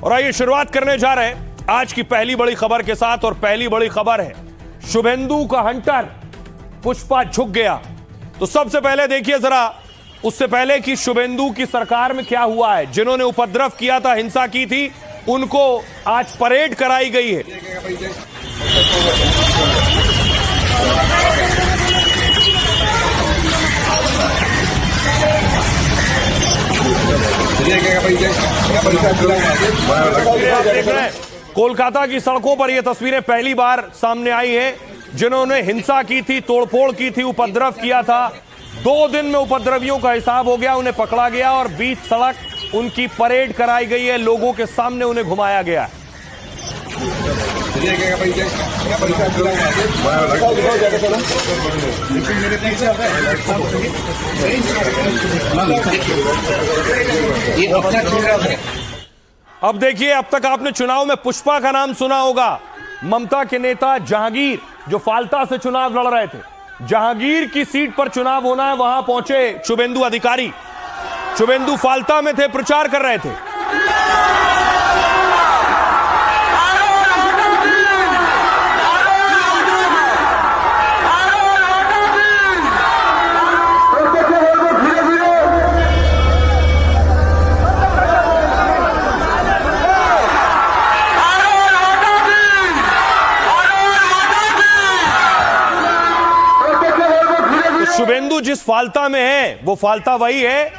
और आइए शुरुआत करने जा रहे हैं आज की पहली बड़ी खबर के साथ। और पहली बड़ी खबर है शुभेंदु का हंटर पुष्पा झुक गया। तो सबसे पहले देखिए जरा, उससे पहले कि शुभेंदु की सरकार में क्या हुआ है। जिन्होंने उपद्रव किया था, हिंसा की थी, उनको आज परेड कराई गई है। आप देख रहे हैं कोलकाता की सड़कों पर यह तस्वीरें पहली बार सामने आई है। जिन्होंने हिंसा की थी, तोड़फोड़ की थी, उपद्रव किया था, 2 दिन में उपद्रवियों का हिसाब हो गया, उन्हें पकड़ा गया और बीच सड़क उनकी परेड कराई गई है। लोगों के सामने उन्हें घुमाया गया है। अब देखिए, अब तक आपने चुनाव में पुष्पा का नाम सुना होगा। ममता के नेता जहांगीर जो फाल्ता से चुनाव लड़ रहे थे, जहांगीर की सीट पर चुनाव होना है, वहां पहुंचे शुभेंदु अधिकारी। शुभेंदु फाल्ता में थे, प्रचार कर रहे थे। शुभेंदु जिस फाल्ता में है, वो फाल्ता वही है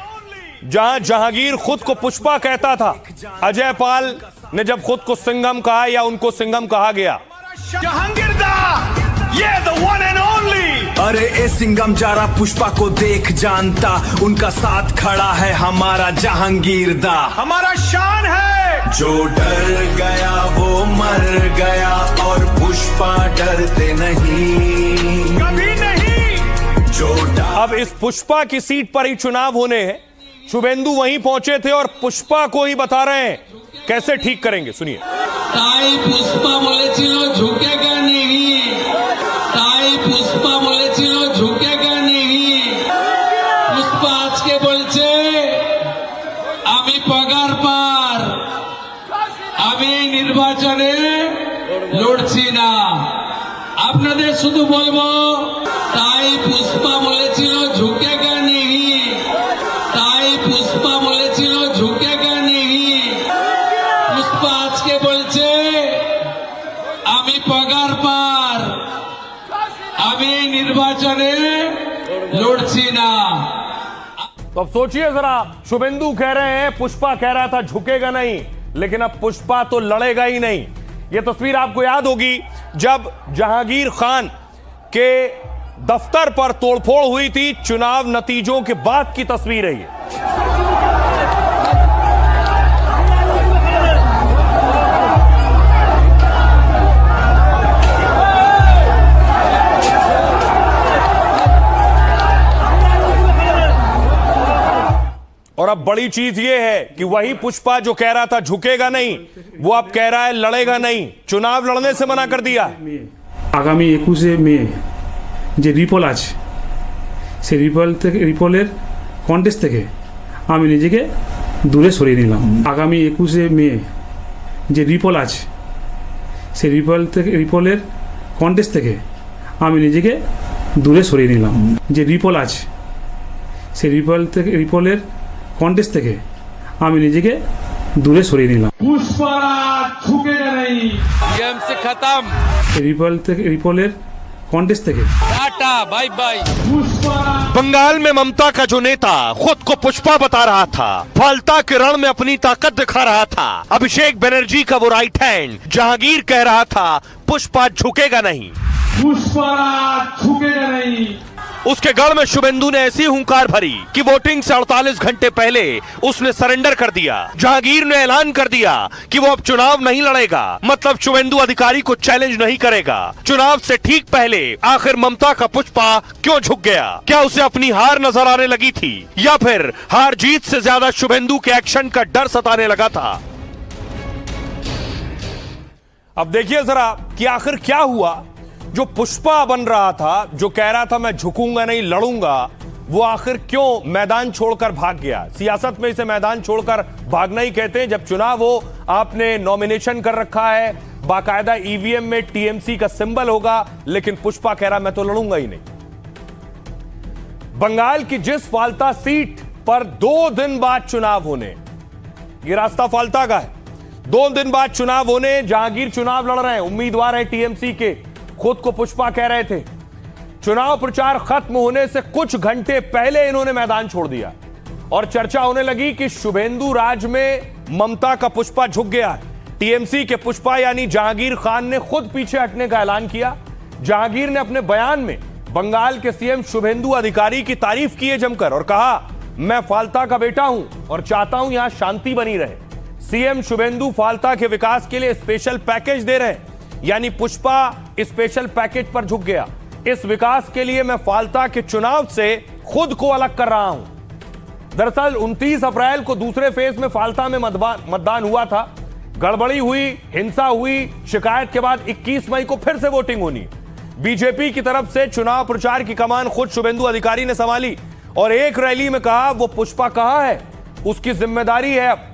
जहां जहांगीर खुद को पुष्पा कहता था। अजय पाल ने जब खुद को सिंघम कहा या उनको सिंघम कहा गया। जहांगीर दा, ये the one and only। अरे ए सिंघम जारा पुष्पा को देख जानता, उनका साथ खड़ा है हमारा जहांगीर दा। हमारा शान है, जो डर गया वो मर गया, और पुष्पा डरते नहीं, कभी नहीं। जो अब इस पुष्पा की सीट पर ही चुनाव होने हैं। शुभेंदु वहीं पहुंचे थे और पुष्पा को ही बता रहे हैं कैसे ठीक करेंगे। सुनिए। ताई पुष्पा बोलेছিল झुकेगा नहीं, ताई पुष्पा बोलेছিল झुकेगा नहीं। पुष्पा আজকে বলছে আমি পগার পার, আমি নির্বাচনে লড়ছি না। আপনাদের শুধু বলবো, তাই পুষ্পা বলেছিল ঝুঁকেগা নেহি, তাই পুষ্পা বলেছিল ঝুঁকেগা নেহি। পুষ্পা আজকে বলছে আমি পগার পার, আমি নির্বাচনে লড়ছি না। तो अब सोचिए जरा, शुभेंदु कह रहे हैं पुष्पा कह रहा था झुकेगा नहीं, लेकिन अब पुष्पा तो लड़ेगा ही नहीं। यह तस्वीर आपको याद होगी जब जहांगीर खान के दफ्तर पर तोड़फोड़ हुई थी। चुनाव नतीजों के बाद की तस्वीर है ये। और अब बड़ी चीज ये है कि वही पुष्पा जो कह रहा था झुकेगा नहीं, वो अब कह रहा है लड़ेगा नहीं। चुनाव लड़ने से मना कर दिया। আগামী 21শে মে যে রিপোল আছে, সেই রিপোলের কন্টেস্ট থেকে আমি নিজেকে দূরে সরিয়ে নিলাম। আগামী 21শে মে যে রিপোল আছে, সেই রিপোলের কন্টেস্ট থেকে আমি নিজেকে দূরে সরিয়ে নিলাম। যে রিপোল আছে, সেই রিপোলের কন্টেস্ট থেকে আমি নিজেকে দূরে সরিয়ে নিলাম। से खत्म, রিপোলের कॉन्टेस्ट থেকে टाटा बाय बाय। बंगाल में ममता का जो नेता खुद को पुष्पा बता रहा था, फाल्ता के रण में अपनी ताकत दिखा रहा था, अभिषेक बनर्जी का वो राइट हैंड जहांगीर कह रहा था पुष्पा झुकेगा नहीं, उसके गढ़ में शुभेंदु ने ऐसी हुंकार भरी कि वोटिंग से 48 घंटे पहले उसने सरेंडर कर दिया। जहांगीर ने ऐलान कर दिया कि वो अब चुनाव नहीं लड़ेगा, मतलब शुभेंदु अधिकारी को चैलेंज नहीं करेगा। चुनाव से ठीक पहले आखिर ममता का पुष्पा क्यों झुक गया? क्या उसे अपनी हार नजर आने लगी थी, या फिर हार जीत से ज्यादा शुभेंदु के एक्शन का डर सताने लगा था? अब देखिए जरा कि आखिर क्या हुआ। जो पुष्पा बन रहा था, जो कह रहा था मैं झुकूंगा नहीं लड़ूंगा, वो आखिर क्यों मैदान छोड़कर भाग गया। सियासत में इसे मैदान छोड़कर भागना ही कहते हैं। जब चुनाव हो, आपने नॉमिनेशन कर रखा है, बाकायदा ईवीएम में टीएमसी का सिंबल होगा, लेकिन पुष्पा कह रहा मैं तो लड़ूंगा ही नहीं। बंगाल की जिस फाल्ता सीट पर 2 दिन बाद चुनाव होने, ये रास्ता फाल्ता का है, 2 दिन बाद चुनाव होने, जहांगीर चुनाव लड़ रहे हैं, उम्मीदवार है टीएमसी के, खुद को पुष्पा कह रहे थे। चुनाव प्रचार खत्म होने से कुछ घंटे पहले इन्होंने मैदान छोड़ दिया और चर्चा होने लगी कि शुभेंदु राज में ममता का पुष्पा झुक गया है। टीएमसी के पुष्पा यानी जहांगीर खान ने खुद पीछे हटने का ऐलान किया। जहांगीर ने अपने बयान में बंगाल के सीएम शुभेंदु अधिकारी की तारीफ की है जमकर और कहा, मैं फाल्ता का बेटा हूं और चाहता हूं यहां शांति बनी रहे। सीएम शुभेंदु फाल्ता के विकास के लिए स्पेशल पैकेज दे रहे हैं, यानी पुष्पा स्पेशल पैकेज पर झुक गया। इस विकास के लिए मैं फाल्ता के चुनाव से खुद को अलग कर रहा हूं। दरअसल 29 अप्रैल को दूसरे फेज में फाल्ता में मतदान हुआ था। गड़बड़ी हुई, हिंसा हुई, शिकायत के बाद 21 मई को फिर से वोटिंग होनी। बीजेपी की तरफ से चुनाव प्रचार की कमान खुद शुभेंदु अधिकारी ने संभाली और एक रैली में कहा वो पुष्पा कहां है, उसकी जिम्मेदारी है। अब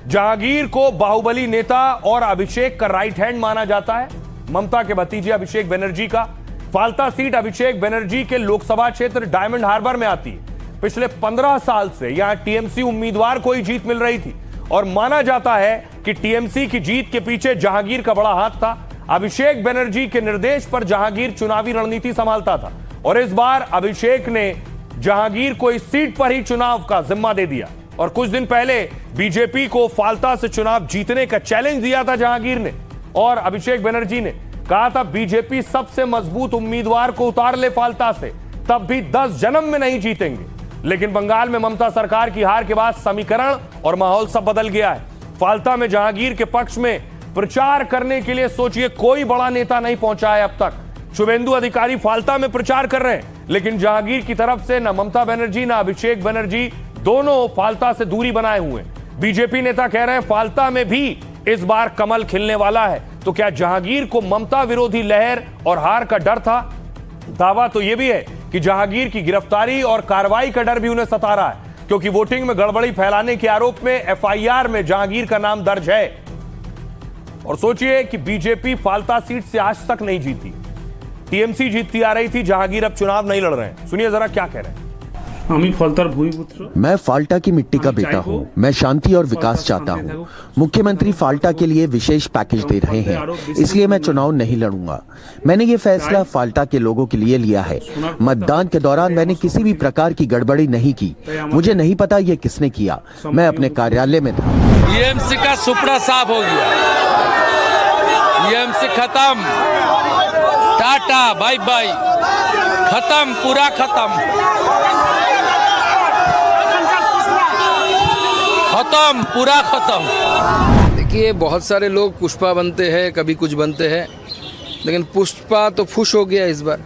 जहांगीर को बाहुबली नेता और अभिषेक का राइट हैंड माना जाता है। ममता के भतीजे अभिषेक बनर्जी का। फाल्ता सीट अभिषेक बनर्जी के लोकसभा क्षेत्र डायमंड हार्बर में आती है। पिछले 15 साल से यहां टीएमसी उम्मीदवार को ही जीत मिल रही थी और माना जाता है कि टीएमसी की जीत के पीछे जहांगीर का बड़ा हाथ था। अभिषेक बनर्जी के निर्देश पर जहांगीर चुनावी रणनीति संभालता था और इस बार अभिषेक ने जहांगीर को इस सीट पर ही चुनाव का जिम्मा दे दिया। और कुछ दिन पहले बीजेपी को फाल्ता से चुनाव जीतने का चैलेंज दिया था जहांगीर ने और अभिषेक बनर्जी ने कहा था बीजेपी सबसे मजबूत उम्मीदवार को उतार ले फाल्ता से, तब भी 10 जन्म में नहीं जीतेंगे। लेकिन बंगाल में ममता सरकार की हार के बाद समीकरण और माहौल सब बदल गया है। फाल्ता में जहांगीर के पक्ष में प्रचार करने के लिए सोचिए कोई बड़ा नेता नहीं पहुंचा है अब तक। शुभेंदु अधिकारी फाल्ता में प्रचार कर रहे हैं, लेकिन जहांगीर की तरफ से न ममता बनर्जी न अभिषेक बनर्जी दोनों फाल्ता से दूरी बनाए हुए। बीजेपी नेता कह रहे हैं फाल्ता में भी इस बार कमल खिलने वाला है। तो क्या जहांगीर को ममता विरोधी लहर और हार का डर था? दावा तो यह भी है कि जहांगीर की गिरफ्तारी और कार्रवाई का डर भी उन्हें सता रहा है, क्योंकि वोटिंग में गड़बड़ी फैलाने के आरोप में एफआईआर में जहांगीर का नाम दर्ज है। और सोचिए कि बीजेपी फाल्ता सीट से आज तक नहीं जीती, टीएमसी जीतती आ रही थी, जहांगीर अब चुनाव नहीं लड़ रहे हैं। सुनिए जरा क्या कह रहे हैं। मैं फाल्टा की मिट्टी का बेटा हूँ। मैं शांति और विकास चाहता हूँ। मुख्यमंत्री फाल्टा के लिए विशेष पैकेज दे रहे हैं, इसलिए मैं चुनाव नहीं लड़ूंगा। मैंने ये फैसला फाल्टा के लोगों के लिए लिया है। मतदान के दौरान मैंने किसी भी प्रकार की गड़बड़ी नहीं की। मुझे नहीं पता ये किसने किया। मैं अपने कार्यालय में था। टीएमसी का सुपड़ा साफ हो गया। टीएमसी खत्म, टाटा बाय बाय, खत्म, पूरा खत्म, खत्म, पूरा खत्म। देखिए, बहुत सारे लोग पुष्पा बनते हैं, कभी कुछ बनते हैं, लेकिन पुष्पा तो खुश हो गया इस बार।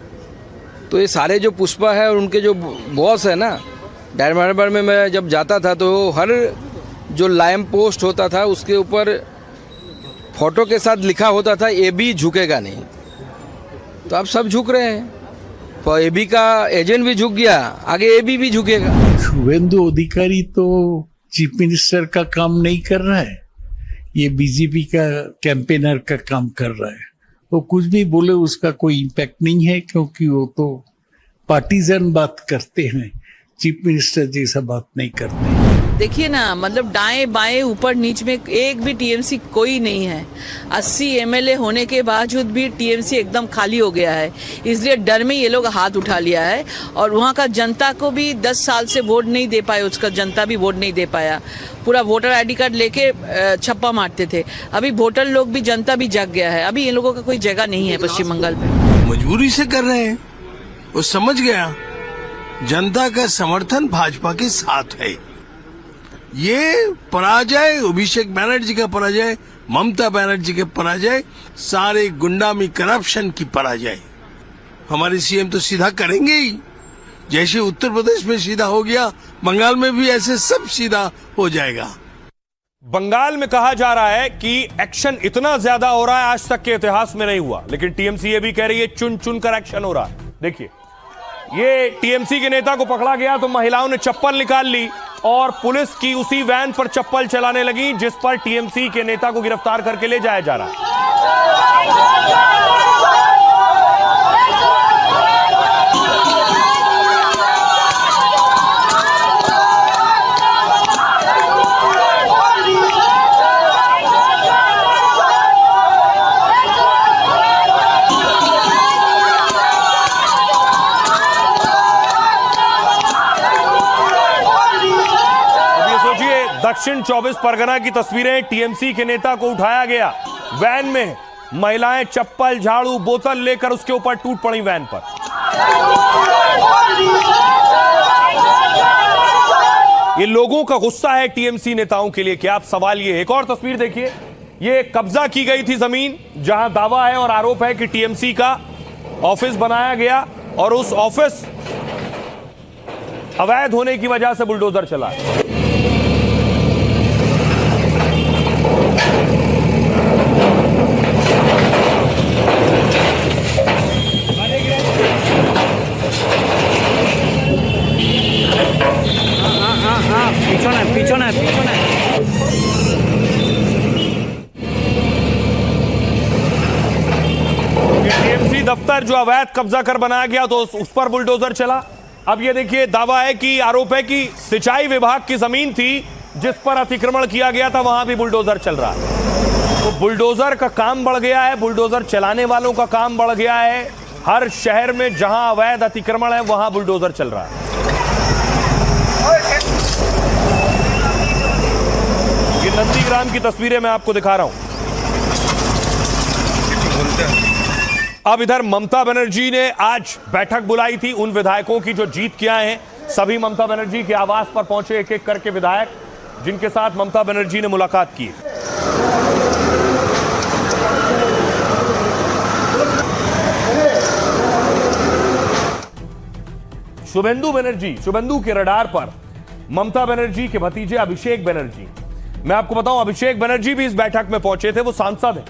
तो ये सारे जो पुष्पा है और उनके जो बॉस है ना, डायमंड हार्बर में मैं जब जाता था तो हर जो लैंप पोस्ट होता था उसके ऊपर फोटो के साथ लिखा होता था ये भी झुकेगा नहीं। तो अब सब झुक रहे हैं। तो एबी का एजेंट भी झुक गया, आगे एबी भी झुकेगा। शुभेंदु अधिकारी तो चीफ मिनिस्टर का काम नहीं कर रहा है, ये बीजेपी का कैंपेनर का काम कर रहा है। वो कुछ भी बोले उसका कोई इम्पैक्ट नहीं है, क्योंकि वो तो पार्टीजन बात करते हैं, चीफ मिनिस्टर जैसा बात नहीं करते। देखिए ना, मतलब दाएं बाएं ऊपर नीच में एक भी टीएमसी कोई नहीं है। 80 एमएलए होने के बावजूद भी टीएमसी एकदम खाली हो गया है। इसलिए डर में ये लोग हाथ उठा लिया है और वहाँ का जनता को भी 10 साल से वोट नहीं दे पाए, उसका जनता भी वोट नहीं दे पाया। पूरा वोटर आईडी कार्ड लेके छप्पा मारते थे। अभी वोटर लोग भी, जनता भी जग गया है। अभी ये लोगों का कोई जगह नहीं है पश्चिम बंगाल में। मजबूरी से कर रहे हैं। वो समझ गया जनता का समर्थन भाजपा के साथ है। ये पराजय, अभिषेक बनर्जी का पराजय, ममता बनर्जी के पराजय, सारे गुंडामी करप्शन की पराजय। हमारे सीएम तो सीधा करेंगे ही, जैसे उत्तर प्रदेश में सीधा हो गया, बंगाल में भी ऐसे सब सीधा हो जाएगा। बंगाल में कहा जा रहा है कि एक्शन इतना ज्यादा हो रहा है आज तक के इतिहास में नहीं हुआ, लेकिन टीएमसी ये भी कह रही है चुन चुन कर एक्शन हो रहा है। देखिए, ये टीएमसी के नेता को पकड़ा गया तो महिलाओं ने चप्पल निकाल ली और पुलिस की उसी वैन पर चप्पल चलाने लगी जिस पर टीएमसी के नेता को गिरफ्तार करके ले जाया जा रहा है। दक्षिण 24 परगना की तस्वीरें, टीएमसी के नेता को उठाया गया वैन में, महिलाएं चप्पल झाड़ू बोतल लेकर उसके ऊपर टूट पड़ी वैन पर। ये लोगों का गुस्सा है टीएमसी नेताओं के लिए क्या? आप सवाल ये। एक और तस्वीर देखिए, ये कब्जा की गई थी जमीन जहां दावा है और आरोप है कि टीएमसी का ऑफिस बनाया गया और उस ऑफिस अवैध होने की वजह से बुलडोजर चला। পিছনে टीएमसी दफ्तर जो अवैध कब्जा कर बनाया गया तो उस पर बुलडोजर चला। अब ये देखिए, दावा है कि आरोप है कि सिंचाई विभाग की जमीन थी जिस पर अतिक्रमण किया गया था, वहां भी बुलडोजर चल रहा है। तो बुलडोजर का काम बढ़ गया है, बुलडोजर चलाने वालों का काम बढ़ गया है। हर शहर में जहां अवैध अतिक्रमण है वहां बुलडोजर चल रहा है। ये नंदीग्राम की तस्वीरें मैं आपको दिखा रहा हूं। अब इधर ममता बनर्जी ने आज बैठक बुलाई थी उन विधायकों की जो जीत के आए हैं। सभी ममता बनर्जी के आवास पर पहुंचे एक एक करके विधायक, जिनके साथ ममता बनर्जी ने मुलाकात की। शुभेंदु के रडार पर ममता बनर्जी के भतीजे अभिषेक बनर्जी। मैं आपको बताऊं, अभिषेक बनर्जी भी इस बैठक में पहुंचे थे। वो सांसद हैं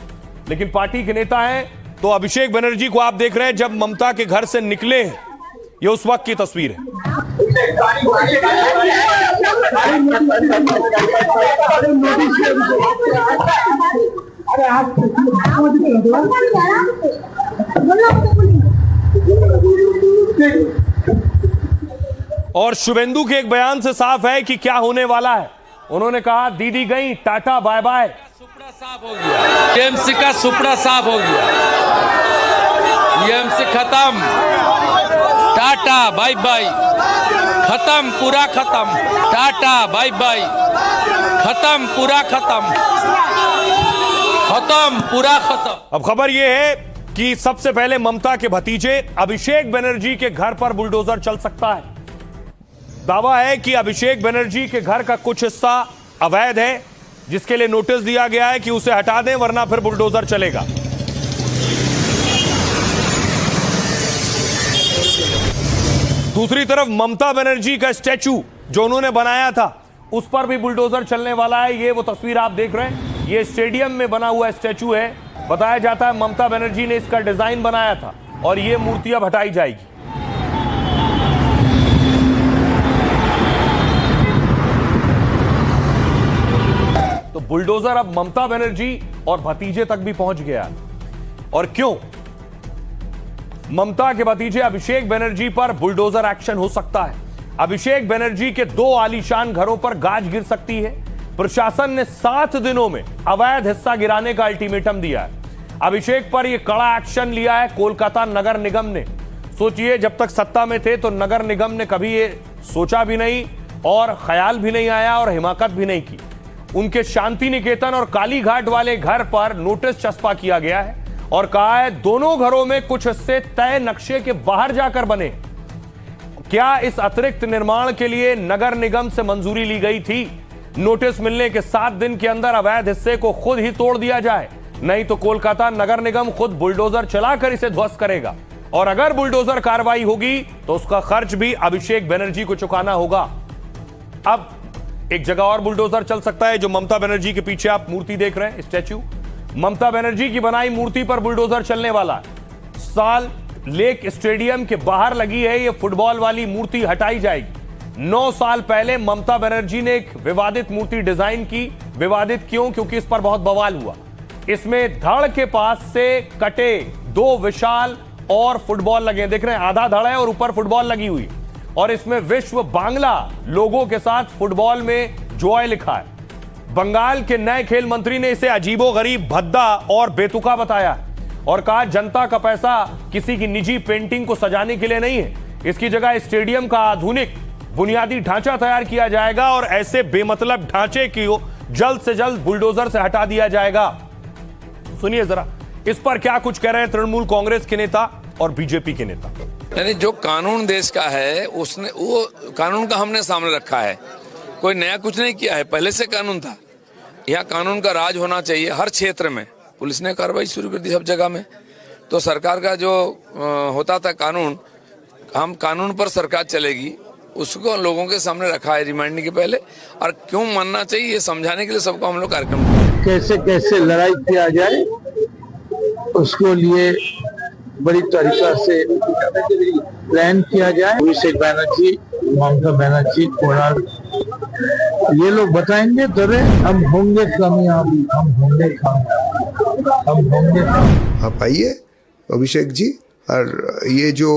लेकिन पार्टी के नेता हैं। तो अभिषेक बनर्जी को आप देख रहे हैं जब ममता के घर से निकले हैं, ये उस वक्त की तस्वीर है। और शुभेंदु के एक बयान से साफ है कि क्या होने वाला है। उन्होंने कहा दीदी गई, टाटा बाय बाय। सुपड़ा साफ हो गया, टीएमसी का सुपड़ा साफ हो गया, टीएमसी खत्म, टाटा बाय बाय, खत्म पूरा खत्म, टाटा बाय बाय, खत्म पूरा खत्म, खत्म पूरा खत्म। अब खबर यह है कि सबसे पहले ममता के भतीजे अभिषेक बनर्जी के घर पर बुलडोजर चल सकता है। दावा है कि अभिषेक बनर्जी के घर का कुछ हिस्सा अवैध है, जिसके लिए नोटिस दिया गया है कि उसे हटा दें वरना फिर बुलडोजर चलेगा। दूसरी तरफ ममता बनर्जी का स्टैचू जो उन्होंने बनाया था उस पर भी बुलडोजर चलने वाला है। ये वो तस्वीर आप देख रहे हैं, ये स्टेडियम में बना हुआ स्टैचू है। बताया जाता है ममता बनर्जी ने इसका डिजाइन बनाया था और ये मूर्ति अब हटाई जाएगी। तो बुलडोजर अब ममता बनर्जी और भतीजे तक भी पहुंच गया। और क्यों? ममता के भतीजे अभिषेक बनर्जी पर बुलडोजर एक्शन हो सकता है। अभिषेक बनर्जी के 2 आलीशान घरों पर गाज गिर सकती है। प्रशासन ने 7 दिनों में अवैध हिस्सा गिराने का अल्टीमेटम दिया है। अभिषेक पर यह कड़ा एक्शन लिया है कोलकाता नगर निगम ने। सोचिए, जब तक सत्ता में थे तो नगर निगम ने कभी ये सोचा भी नहीं और ख्याल भी नहीं आया और हिमाकत भी नहीं की। उनके शांति निकेतन और कालीघाट वाले घर पर नोटिस चस्पा किया गया है और कहा है दोनों घरों में कुछ हिस्से तय नक्शे के बाहर जाकर बने। क्या इस अतिरिक्त निर्माण के लिए नगर निगम से मंजूरी ली गई थी? नोटिस मिलने के 7 दिन के अंदर अवैध हिस्से को खुद ही तोड़ दिया जाए, नहीं तो कोलकाता नगर निगम खुद बुलडोजर चलाकर इसे ध्वस्त करेगा। और अगर बुलडोजर कार्रवाई होगी तो उसका खर्च भी अभिषेक बनर्जी को चुकाना होगा। अब एक जगह और बुलडोजर चल सकता है, जो ममता बनर्जी के पीछे आप मूर्ति देख रहे हैं, स्टैचू। ममता बनर्जी की बनाई मूर्ति पर बुलडोजर चलने वाला है। साल लेक स्टेडियम के बाहर लगी है ये फुटबॉल वाली मूर्ति हटाई जाएगी। 9 साल पहले ममता बनर्जी ने एक विवादित मूर्ति डिजाइन की। विवादित क्यों? क्योंकि इस पर बहुत बवाल हुआ। इसमें धड़ के पास से कटे 2 विशाल और फुटबॉल लगे, देख रहे हैं, आधा धड़ है और ऊपर फुटबॉल लगी हुई, और इसमें विश्व बांग्ला लोगों के साथ फुटबॉल में जॉय लिखा है। बंगाल के नए खेल मंत्री ने इसे अजीबोगरीब, भद्दा और बेतुका बताया और कहा जनता का पैसा किसी की निजी पेंटिंग को सजाने के लिए नहीं है। इसकी जगह स्टेडियम का आधुनिक बुनियादी ढांचा तैयार किया जाएगा और ऐसे बेमतलब ढांचे को जल्द से जल्द बुलडोजर से हटा दिया जाएगा। सुनिए जरा इस पर क्या कुछ कह रहे हैं तृणमूल कांग्रेस के नेता और बीजेपी के नेता। यानी जो कानून देश का है उसने वो कानून का हमने सामने रखा है, कोई नया कुछ नहीं किया है, पहले से कानून था। यहाँ कानून का राज होना चाहिए हर क्षेत्र में। पुलिस ने कार्रवाई शुरू कर दी सब जगह में, तो सरकार का जो होता था कानून, हम कानून पर सरकार चलेगी, उसको लोगों के सामने रखा है रिमाइंडिंग के पहले, और क्यों मानना चाहिए ये समझाने के लिए सबको हम लोग कार्यक्रम कैसे कैसे लड़ाई किया जाए उसको लिए बड़ी तरीका से प्लान किया जाए। अभिषेक बनर्जी, ममता बनर्जी, कुणाल, ये लोग बताएंगे तभी हम होंगे कामयाब, हम होंगे कामयाब, हम होंगे। आप आइए अभिषेक जी, और ये जो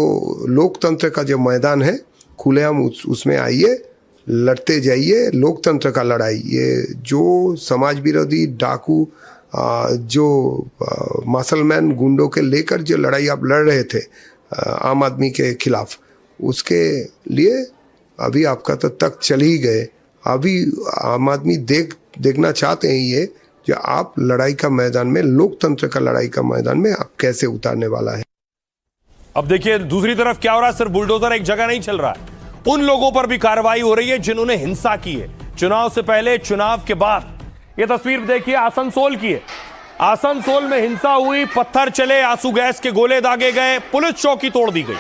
लोकतंत्र का जो मैदान है खुलेआम उसमें आइए, लड़ते जाइए लोकतंत्र का लड़ाई। ये जो समाज विरोधी डाकू जो मसलमैन गुंडों के लेकर जो लड़ाई आप लड़ रहे थे आम आदमी के खिलाफ, उसके लिए अभी आपका तो तक चल ही गए। अभी आम आदमी देखना चाहते हैं ये जो आप लड़ाई का मैदान में, लोकतंत्र का लड़ाई का मैदान में आप कैसे उतारने वाला है। अब देखिए दूसरी तरफ क्या हो रहा है। सिर्फ बुलडोजर एक जगह नहीं चल रहा है, उन लोगों पर भी कार्रवाई हो रही है जिन्होंने हिंसा की है, चुनाव से पहले, चुनाव के बाद। ये तस्वीर देखिए आसनसोल की है। आसनसोल में हिंसा हुई, पत्थर चले, आंसू गैस के गोले दागे गए, पुलिस चौकी तोड़ दी गई।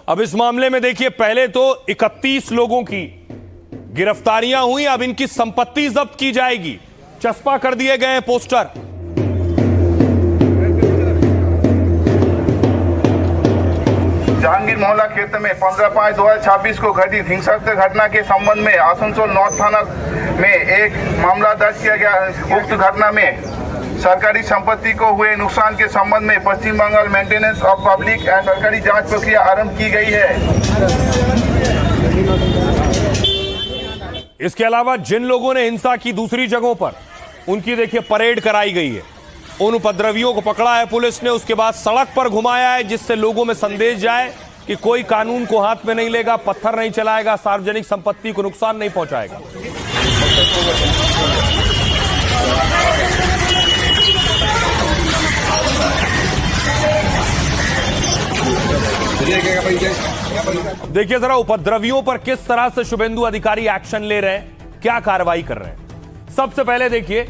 अब इस मामले में देखिए पहले तो 31 लोगों की गिरफ्तारियां हुई, अब इनकी संपत्ति जब्त की जाएगी। चस्पा कर दिए गए पोस्टर। जहांगीर मोहल्ला क्षेत्र में 15/5/2026 को घटित हिंसात्मक घटना के संबंध में आसनसोल नॉर्थ थाना में एक मामला दर्ज किया गया। उक्त घटना में सरकारी संपत्ति को हुए नुकसान के संबंध में Paschim Bangal maintenance of public and सरकारी जांच प्रक्रिया आरंभ की गई है। इसके अलावा जिन लोगों ने हिंसा की दूसरी जगहों पर, उनकी देखिए परेड कराई गई है। उन उपद्रवियों को पकड़ा है पुलिस ने, उसके बाद सड़क पर घुमाया है जिससे लोगों में संदेश जाए कि कोई कानून को हाथ में नहीं लेगा, पत्थर नहीं चलाएगा, सार्वजनिक संपत्ति को नुकसान नहीं पहुंचाएगा। देखिए जरा उपद्रवियों पर किस तरह से शुभेंदु अधिकारी एक्शन ले रहे हैं, क्या कार्रवाई कर रहे हैं। सबसे पहले देखिए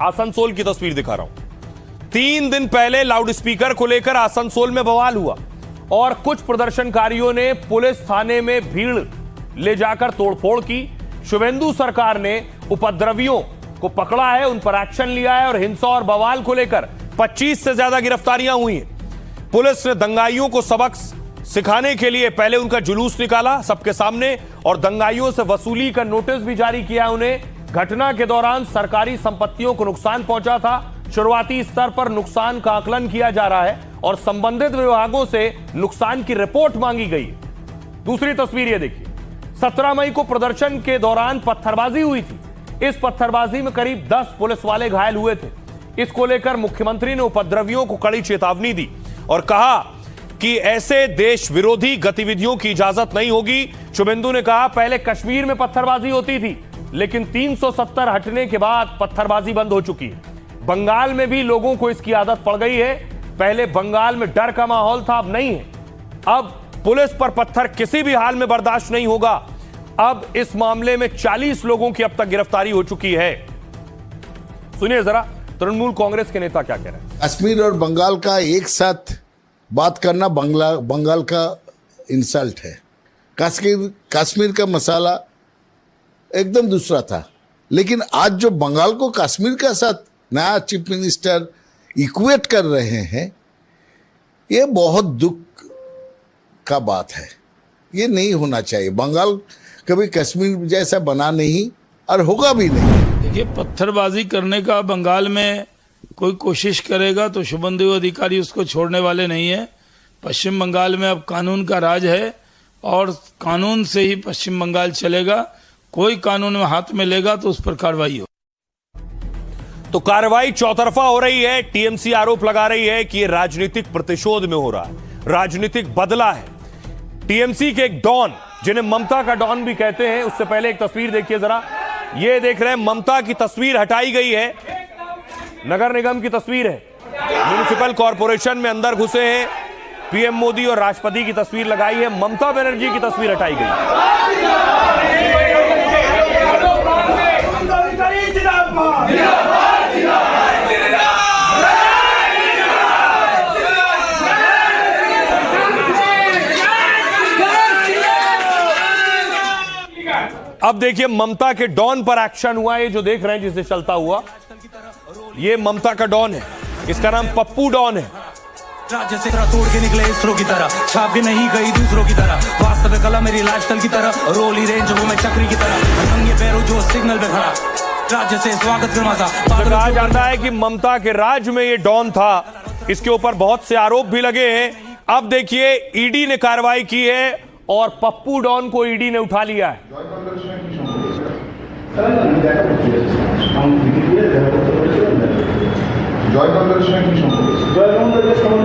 आसनसोल की तस्वीर दिखा रहा हूं। 3 दिन पहले लाउडस्पीकर को लेकर आसनसोल में बवाल हुआ और कुछ प्रदर्शनकारियों ने पुलिस थाने में भीड़ ले जाकर तोड़फोड़ की। शुभेंदु सरकार ने उपद्रवियों को पकड़ा है, उन पर एक्शन लिया है और हिंसा और बवाल को लेकर 25 से ज्यादा गिरफ्तारियां हुई हैं। पुलिस ने दंगाइयों को सबक सिखाने के लिए पहले उनका जुलूस निकाला सबके सामने और दंगाइयों से वसूली का नोटिस भी जारी किया उन्हें। घटना के दौरान सरकारी संपत्तियों को नुकसान पहुंचा था। शुरुआती स्तर पर नुकसान का आकलन किया जा रहा है और संबंधित विभागों से नुकसान की रिपोर्ट मांगी गई। दूसरी तस्वीर ये देखिए, 17 मई को प्रदर्शन के दौरान पत्थरबाजी हुई थी। इस पत्थरबाजी में करीब 10 पुलिस वाले घायल हुए थे। इसको लेकर मुख्यमंत्री ने उपद्रवियों को कड़ी चेतावनी दी और कहा कि ऐसे देश विरोधी गतिविधियों की इजाजत नहीं होगी। शुभेंदु ने कहा पहले कश्मीर में पत्थरबाजी होती थी लेकिन 370 हटने के बाद पत्थरबाजी बंद हो चुकी है। बंगाल में भी लोगों को इसकी आदत पड़ गई है। पहले बंगाल में डर का माहौल था, अब नहीं है। अब पुलिस पर पत्थर किसी भी हाल में बर्दाश्त नहीं होगा। अब इस मामले में 40 लोगों की अब तक गिरफ्तारी हो चुकी है। सुनिए जरा तृणमूल कांग्रेस के नेता क्या कह रहे हैं। कश्मीर और बंगाल का एक साथ बात करना बंगाल का इंसल्ट है। कश्मीर का मसाला एकदम दूसरा था, लेकिन आज जो बंगाल को कश्मीर के साथ नया चीफ मिनिस्टर इक्वेट कर रहे हैं, ये बहुत दुख का बात है। ये नहीं होना चाहिए। बंगाल कभी कश्मीर जैसा बना नहीं और होगा भी नहीं। देखिए, पत्थरबाजी करने का बंगाल में कोई कोशिश करेगा तो शुभेंदु अधिकारी उसको छोड़ने वाले नहीं है। पश्चिम बंगाल में अब कानून का राज है और कानून से ही पश्चिम बंगाल चलेगा। कोई कानून में हाथ में लेगा तो उस पर कार्रवाई हो। तो कार्रवाई चौतरफा हो रही है। टीएमसी आरोप लगा रही है कि यह राजनीतिक प्रतिशोध में हो रहा है, राजनीतिक बदला है। टीएमसी के एक डॉन, जिन्हें ममता का डॉन भी कहते हैं, उससे पहले एक तस्वीर देखिए जरा। ये देख रहे हैं, ममता की तस्वीर हटाई गई है। नगर निगम की तस्वीर है, म्युनिसिपल कॉर्पोरेशन में अंदर घुसे हैं। पीएम मोदी और राष्ट्रपति की तस्वीर लगाई है, ममता बनर्जी की तस्वीर हटाई गई। अब देखिए ममता के डॉन पर एक्शन हुआ है। जो देख रहे हैं जिसे चलता हुआ, ये ममता का डॉन है। इसका नाम पप्पू डॉन है। राज्य से तोड़ के निकले इसरो की तरह, छाप के नहीं गई दूसरों की तरह। वास्तविक कला मेरी लाइफस्टाइल की तरह, रोली रेंज वो मैं चक्री की तरह। नंगे पैरों जो सिग्नल पे खड़ा, राज्य से स्वागत का मजा। कहा जाता है कि ममता के राज में ये डॉन था। इसके ऊपर बहुत से आरोप भी लगे हैं। अब देखिए ईडी ने कार्रवाई की है और पप्पू डॉन को ईडी ने उठा लिया है।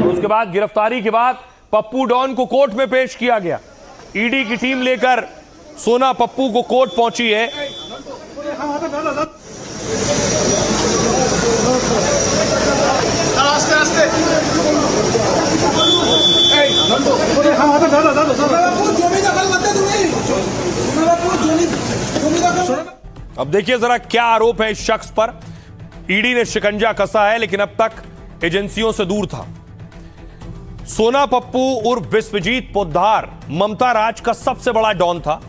उसके बाद गिरफ्तारी के बाद पप्पू डॉन को कोर्ट में पेश किया गया। ईडी की टीम लेकर सोना पप्पू को कोर्ट पहुंची है। अब देखिए जरा क्या आरोप है इस शख्स पर। ईडी ने शिकंजा कसा है, लेकिन अब तक एजेंसियों से दूर था। सोना पप्पू उर्फ विश्वजीत पोद्दार ममता राज का सबसे बड़ा डॉन था,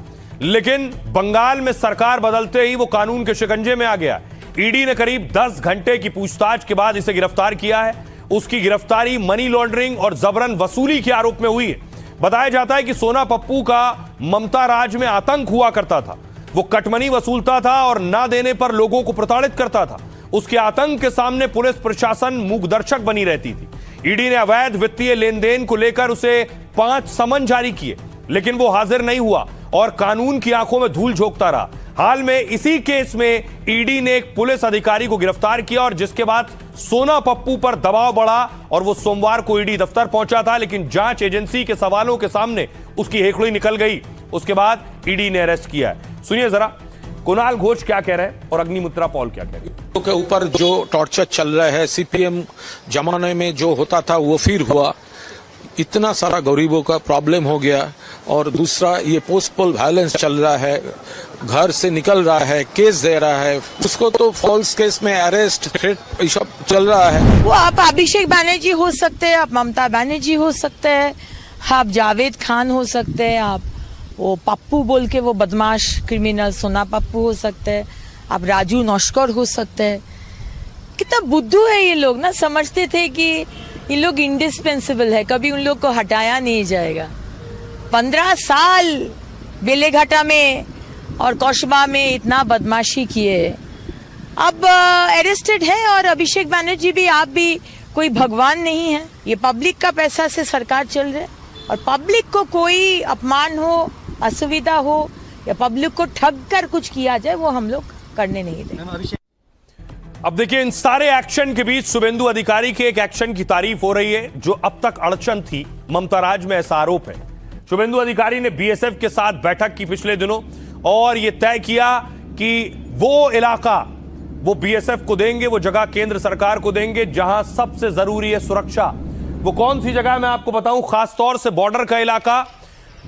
लेकिन बंगाल में सरकार बदलते ही वो कानून के शिकंजे में आ गया। ईडी ने करीब 10 घंटे की पूछताछ के बाद इसे गिरफ्तार किया है। उसकी गिरफ्तारी मनी लॉन्ड्रिंग और जबरन वसूली के आरोप में हुई है। बताया जाता है कि सोना पप्पू का ममता राज में आतंक हुआ करता था। वो कटमनी वसूलता था और ना देने पर लोगों को प्रताड़ित करता था। उसके आतंक के सामने पुलिस प्रशासन मूकदर्शक बनी रहती थी। ईडी ने अवैध वित्तीय लेन देन को लेकर उसे 5 समन जारी किए, लेकिन वो हाजिर नहीं हुआ और कानून की आंखों में धूल झोंकता रहा। हाल में इसी केस में ईडी ने एक पुलिस अधिकारी को गिरफ्तार किया और जिसके बाद सोना पप्पू पर दबाव बढ़ा और वो सोमवार को ईडी दफ्तर पहुंचा था, लेकिन जांच एजेंसी के सवालों के सामने उसकी हेकड़ी निकल गई। उसके बाद ईडी ने अरेस्ट किया है। सुनिए जरा कुणाल घोष क्या कह रहे हैं और अग्निमित्रा पॉल क्या कह रही है। के ऊपर जो टॉर्चर चल रहा है, सीपीएम जमाने में जो होता था वो फिर हुआ। इतना सारा गरीबों का प्रॉब्लम हो गया। और दूसरा ये पोस्टपोल वायलेंस चल रहा है, घर से निकल रहा है, केस दे रहा है, उसको तो फॉल्स केस में अरेस्ट थ्रेट ये सब चल रहा है। वो आप अभिषेक बनर्जी हो सकते हैं, आप ममता बनर्जी हो सकते हैं, आप जावेद खान हो सकते हैं, आप वो पप्पू बोल के वो बदमाश क्रिमिनल सोना पप्पू हो सकते हैं, आप राजू नौशकर हो सकते हैं। कितना बुद्धू है ये लोग ना, समझते थे कि ये लोग इंडिस्पेंसिबल है, कभी उन लोग को हटाया नहीं जाएगा। 15 साल बेलेघाटा में और कौशबा में इतना बदमाशी किए, अब अरेस्टेड है। और अभिषेक बनर्जी भी, आप भी कोई भगवान नहीं है। ये पब्लिक का पैसा से सरकार चल रहा है और पब्लिक को कोई अपमान हो, असुविधा हो या पब्लिक को ठग कर कुछ किया जाए, वो हम लोग करने नहीं देंगे। अब देखिए इन सारे एक्शन के बीच शुभेंदु अधिकारी के एक एक्शन की तारीफ हो रही है जो अब तक अड़चन थी ममता राज में, ऐसा आरोप है। शुभेंदु अधिकारी ने बीएसएफ के साथ बैठक की पिछले दिनों और यह तय किया कि वो इलाका वो बीएसएफ को देंगे, वो जगह केंद्र सरकार को देंगे जहां सबसे जरूरी है सुरक्षा। वो कौन सी जगह मैं आपको बताऊं, खासतौर से बॉर्डर का इलाका।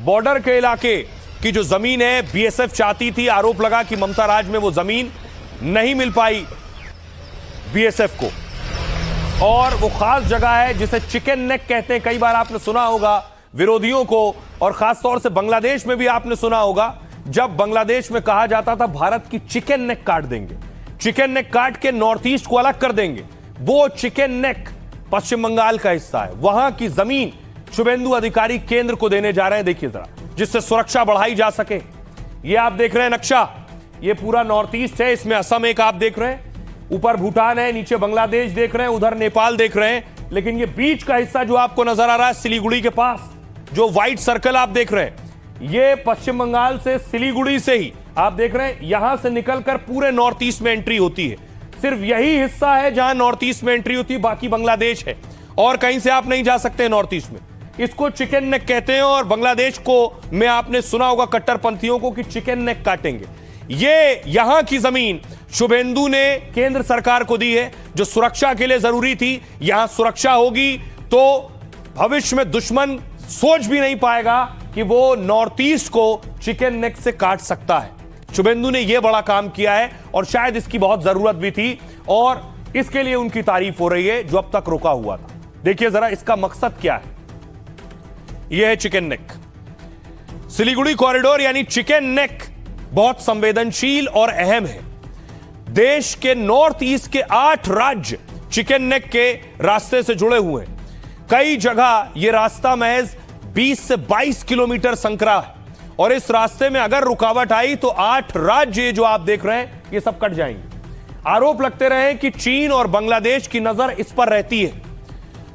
बॉर्डर के इलाके कि जो जमीन है बीएसएफ चाहती थी, आरोप लगा कि ममता राज में वो जमीन नहीं मिल पाई बीएसएफ को, और वो खास जगह है जिसे चिकन नेक कहते हैं। कई बार आपने सुना होगा विरोधियों को, और खासतौर से बांग्लादेश में भी आपने सुना होगा, जब बांग्लादेश में कहा जाता था भारत की चिकन नेक काट देंगे, चिकन नेक काट के नॉर्थ ईस्ट को अलग कर देंगे। वो चिकन नेक पश्चिम बंगाल का हिस्सा है, वहां की जमीन शुभेंदु अधिकारी केंद्र को देने जा रहे हैं। देखिए जरा, जिससे सुरक्षा बढ़ाई जा सके। ये आप देख रहे हैं नक्शा, ये पूरा नॉर्थ ईस्ट है, इसमें असम एक आप देख रहे हैं, ऊपर भूटान है, नीचे बांग्लादेश देख रहे हैं, उधर नेपाल देख रहे हैं, लेकिन ये बीच का हिस्सा जो आपको नजर आ रहा है सिलीगुड़ी के पास, जो व्हाइट सर्कल आप देख रहे हैं, ये पश्चिम बंगाल से सिलीगुड़ी से ही आप देख रहे हैं, यहां से निकलकर पूरे नॉर्थ ईस्ट में एंट्री होती है। सिर्फ यही हिस्सा है जहां नॉर्थ ईस्ट में एंट्री होती है, बाकी बांग्लादेश है और कहीं से आप नहीं जा सकते नॉर्थ ईस्ट में। इसको चिकन नेक कहते हैं, और बांग्लादेश को में आपने सुना होगा कट्टरपंथियों को कि चिकन नेक काटेंगे। ये यहां की जमीन शुभेंदु ने केंद्र सरकार को दी है, जो सुरक्षा के लिए जरूरी थी। यहां सुरक्षा होगी तो भविष्य में दुश्मन सोच भी नहीं पाएगा कि वो नॉर्थ ईस्ट को चिकन नेक से काट सकता है। शुभेंदु ने यह बड़ा काम किया है और शायद इसकी बहुत जरूरत भी थी, और इसके लिए उनकी तारीफ हो रही है जो अब तक रुका हुआ था। देखिए जरा इसका मकसद क्या है। यह है चिकन नेक, सिलीगुड़ी कॉरिडोर यानी चिकन नेक बहुत संवेदनशील और अहम है। देश के नॉर्थ ईस्ट के 8 राज्य चिकन नेक के रास्ते से जुड़े हुए हैं। कई जगह यह रास्ता महज 20 से 22 किलोमीटर संकरा है, और इस रास्ते में अगर रुकावट आई तो 8 राज्य जो आप देख रहे हैं ये सब कट जाएंगे। आरोप लगते रहे कि चीन और बांग्लादेश की नजर इस पर रहती है।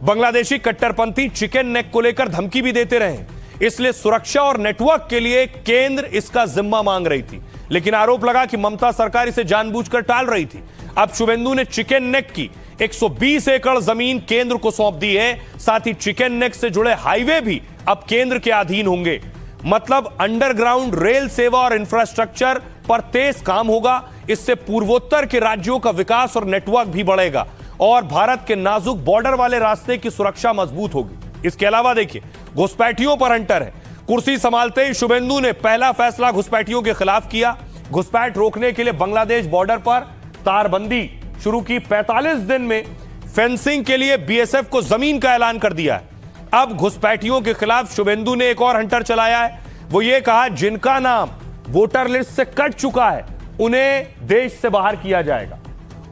बांग्लादेशी कट्टरपंथी चिकन नेक को लेकर धमकी भी देते रहे, इसलिए सुरक्षा और नेटवर्क के लिए केंद्र इसका जिम्मा मांग रही थी, लेकिन आरोप लगा कि ममता सरकार इसे जानबूझकर टाल रही थी। अब शुभेंदु ने चिकन नेक की 120 एकड़ जमीन केंद्र को सौंप दी है, साथ ही चिकन नेक से जुड़े हाईवे भी अब केंद्र के अधीन होंगे। मतलब अंडरग्राउंड रेल सेवा और इंफ्रास्ट्रक्चर पर तेज काम होगा। इससे पूर्वोत्तर के राज्यों का विकास और नेटवर्क भी बढ़ेगा, और भारत के नाजुक बॉर्डर वाले रास्ते की सुरक्षा मजबूत होगी। इसके अलावा देखिए घुसपैठियों पर अंटर है। कुर्सी संभालते ही शुभेंदु ने पहला फैसला घुसपैठियों के खिलाफ किया। घुसपैठ रोकने के लिए बांग्लादेश बॉर्डर पर तारबंदी शुरू की। 45 दिन में फेंसिंग के लिए बीएसएफ को जमीन का ऐलान कर दिया है। अब घुसपैठियों के खिलाफ शुभेंदु ने एक और हंटर चलाया है। वो ये कहा जिनका नाम वोटर लिस्ट से कट चुका है उन्हें देश से बाहर किया जाएगा।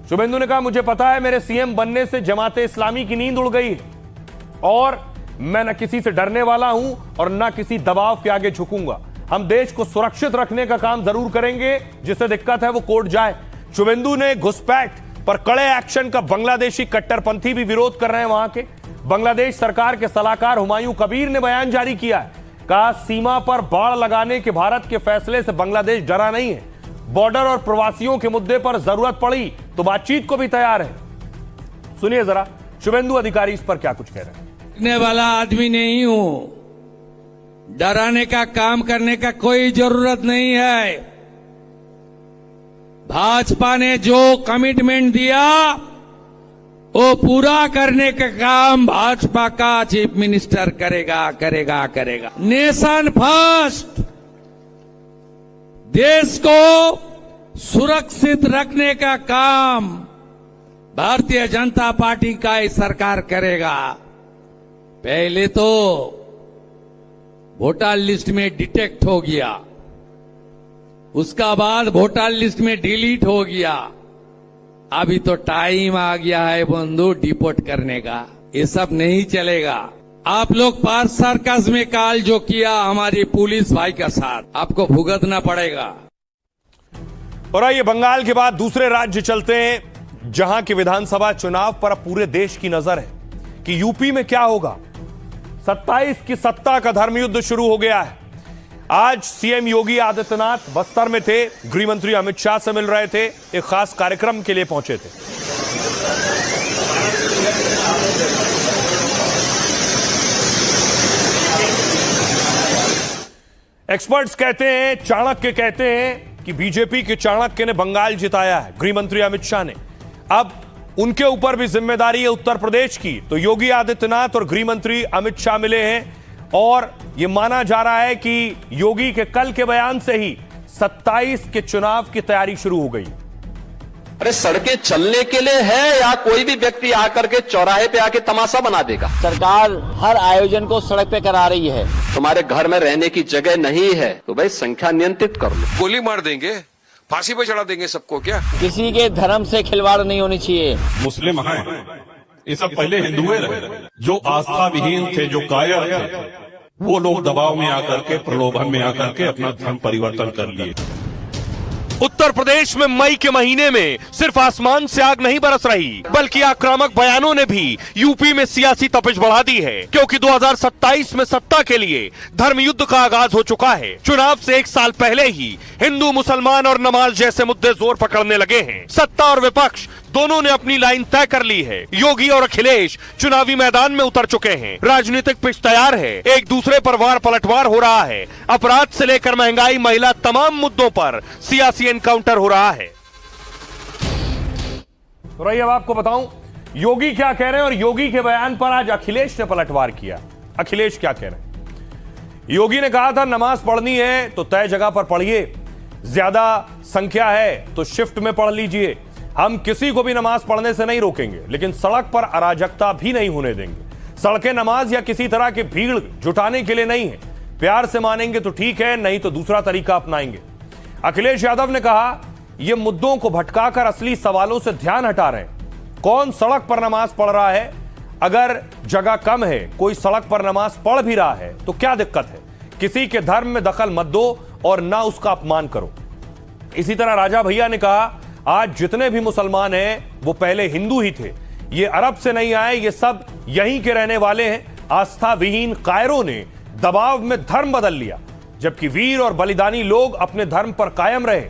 शुभेंदु ने कहा मुझे पता है मेरे सीएम बनने से जमाते इस्लामी की नींद उड़ गई है, और मैं न किसी से डरने वाला हूं और न किसी दबाव के आगे झुकूंगा। हम देश को सुरक्षित रखने का काम जरूर करेंगे, जिसे दिक्कत है वो कोर्ट जाए। शुभेंदु ने घुसपैठ पर कड़े एक्शन का बांग्लादेशी कट्टरपंथी भी विरोध कर रहे हैं। वहां के बांग्लादेश सरकार के सलाहकार हुमायूं कबीर ने बयान जारी किया है। कहा सीमा पर बाड़ लगाने के भारत के फैसले से बांग्लादेश डरा नहीं है। बॉर्डर और प्रवासियों के मुद्दे पर जरूरत पड़ी तो बातचीत को भी तैयार है। सुनिए जरा शुभेंदु अधिकारी इस पर क्या कुछ कह रहे हैं। डरने वाला आदमी नहीं हूं, डराने का काम करने का कोई जरूरत नहीं है। भाजपा ने जो कमिटमेंट दिया वो पूरा करने का काम भाजपा का चीफ मिनिस्टर करेगा करेगा करेगा। नेशन फर्स्ट, देश को सुरक्षित रखने का काम भारतीय जनता पार्टी का ही सरकार करेगा। पहले तो वोटर लिस्ट में डिटेक्ट हो गया, उसका बाद वोटर लिस्ट में डिलीट हो गया, अभी तो टाइम आ गया है बंधु डिपोर्ट करने का। ये सब नहीं चलेगा। आप लोग पार्थ सर्कस में काल जो किया हमारी पुलिस भाई का साथ, आपको भुगतना पड़ेगा। और आइए बंगाल के बाद दूसरे राज्य चलते हैं, जहां के विधानसभा चुनाव पर पूरे देश की नजर है कि यूपी में क्या होगा। 27 की सत्ता का धर्मयुद्ध शुरू हो गया है। आज सीएम योगी आदित्यनाथ बस्तर में थे, गृह मंत्री अमित शाह से मिल रहे थे, एक खास कार्यक्रम के लिए पहुंचे थे। एक्सपर्ट्स कहते हैं, चाणक्य कहते हैं कि बीजेपी के चाणक्य ने बंगाल जिताया है, गृह मंत्री अमित शाह ने। अब उनके ऊपर भी जिम्मेदारी है उत्तर प्रदेश की। तो योगी आदित्यनाथ और गृह मंत्री अमित शाह मिले हैं और यह माना जा रहा है कि योगी के कल के बयान से ही 27 के चुनाव की तैयारी शुरू हो गई। अरे सड़कें चलने के लिए है या कोई भी व्यक्ति आकर के चौराहे पे आके तमाशा बना देगा? सरकार हर आयोजन को सड़क पे करा रही है। तुम्हारे घर में रहने की जगह नहीं है तो भाई संख्या नियंत्रित कर लो। गोली मार देंगे, फांसी पे चढ़ा देंगे सबको क्या? किसी के धर्म से खिलवाड़ नहीं होनी चाहिए। मुस्लिम हैं, ये सब पहले हिंदुए रहे। जो आस्था विहीन थे, जो कायर थे, वो लोग दबाव में आकर के, प्रलोभन में आकर के अपना धर्म परिवर्तन कर लिए। उत्तर प्रदेश में मई के महीने में सिर्फ आसमान से आग नहीं बरस रही, बल्कि आक्रामक बयानों ने भी यूपी में सियासी तपिश बढ़ा दी है, क्योंकि 2027 में सत्ता के लिए धर्म युद्ध का आगाज हो चुका है। चुनाव से एक साल पहले ही हिंदू, मुसलमान और नमाज जैसे मुद्दे जोर पकड़ने लगे हैं। सत्ता और विपक्ष दोनों ने अपनी लाइन तय कर ली है। योगी और अखिलेश चुनावी मैदान में उतर चुके हैं। राजनीतिक पिच तैयार है, एक दूसरे पर वार पलटवार हो रहा है। अपराध से लेकर महंगाई, महिला, तमाम मुद्दों पर सियासी एनकाउंटर हो रहा है। तो रही अब आपको बताऊं योगी क्या कह रहे हैं, और योगी के बयान पर आज अखिलेश ने पलटवार किया। अखिलेश क्या कह रहे हैं? योगी ने कहा था नमाज पढ़नी है तो तय जगह पर पढ़िए, ज्यादा संख्या है तो शिफ्ट में पढ़ लीजिए। हम किसी को भी नमाज पढ़ने से नहीं रोकेंगे, लेकिन सड़क पर अराजकता भी नहीं होने देंगे। सड़कें नमाज या किसी तरह की भीड़ जुटाने के लिए नहीं है। प्यार से मानेंगे तो ठीक है, नहीं तो दूसरा तरीका अपनाएंगे। अखिलेश यादव ने कहा यह मुद्दों को भटकाकर असली सवालों से ध्यान हटा रहे हैं। कौन सड़क पर नमाज पढ़ रहा है? अगर जगह कम है, कोई सड़क पर नमाज पढ़ भी रहा है तो क्या दिक्कत है? किसी के धर्म में दखल मत दो और ना उसका अपमान करो। इसी तरह राजा भैया ने कहा आज जितने भी मुसलमान हैं वो पहले हिंदू ही थे, ये अरब से नहीं आए, ये सब यहीं के रहने वाले हैं। आस्था विहीन कायरों ने दबाव में धर्म बदल लिया, जबकि वीर और बलिदानी लोग अपने धर्म पर कायम रहे।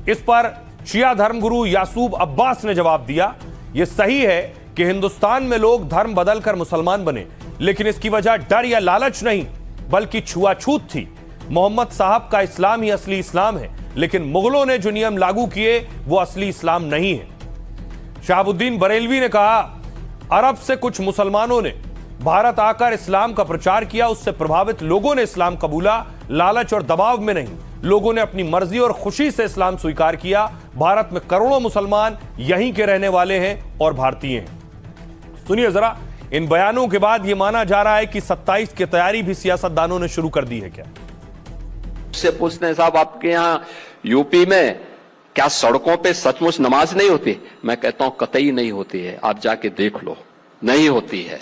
इस पर शिया धर्मगुरु यासूब अब्बास ने जवाब दिया, यह सही है कि हिंदुस्तान में लोग धर्म बदलकर मुसलमान बने, लेकिन इसकी वजह डर या लालच नहीं बल्कि छुआछूत थी। मोहम्मद साहब का इस्लाम ही असली इस्लाम है, लेकिन मुगलों ने जो नियम लागू किए वो असली इस्लाम नहीं है। शहाबुद्दीन बरेलवी ने कहा अरब से कुछ मुसलमानों ने भारत आकर इस्लाम का प्रचार किया, उससे प्रभावित लोगों ने इस्लाम कबूला, लालच और दबाव में नहीं। लोगों ने अपनी मर्जी और खुशी से इस्लाम स्वीकार किया। भारत में करोड़ों मुसलमान यहीं के रहने वाले हैं और भारतीय हैं। सुनिए जरा, इन बयानों के बाद यह माना जा रहा है कि 27 की तैयारी भी सियासतदानों ने शुरू कर दी है क्या? से पूछते हैं साहब आपके यहाँ यूपी में क्या सड़कों पे सचमुच नमाज नहीं होती? मैं कहता हूं कतई नहीं होती है, आप जाके देख लो, नहीं होती है।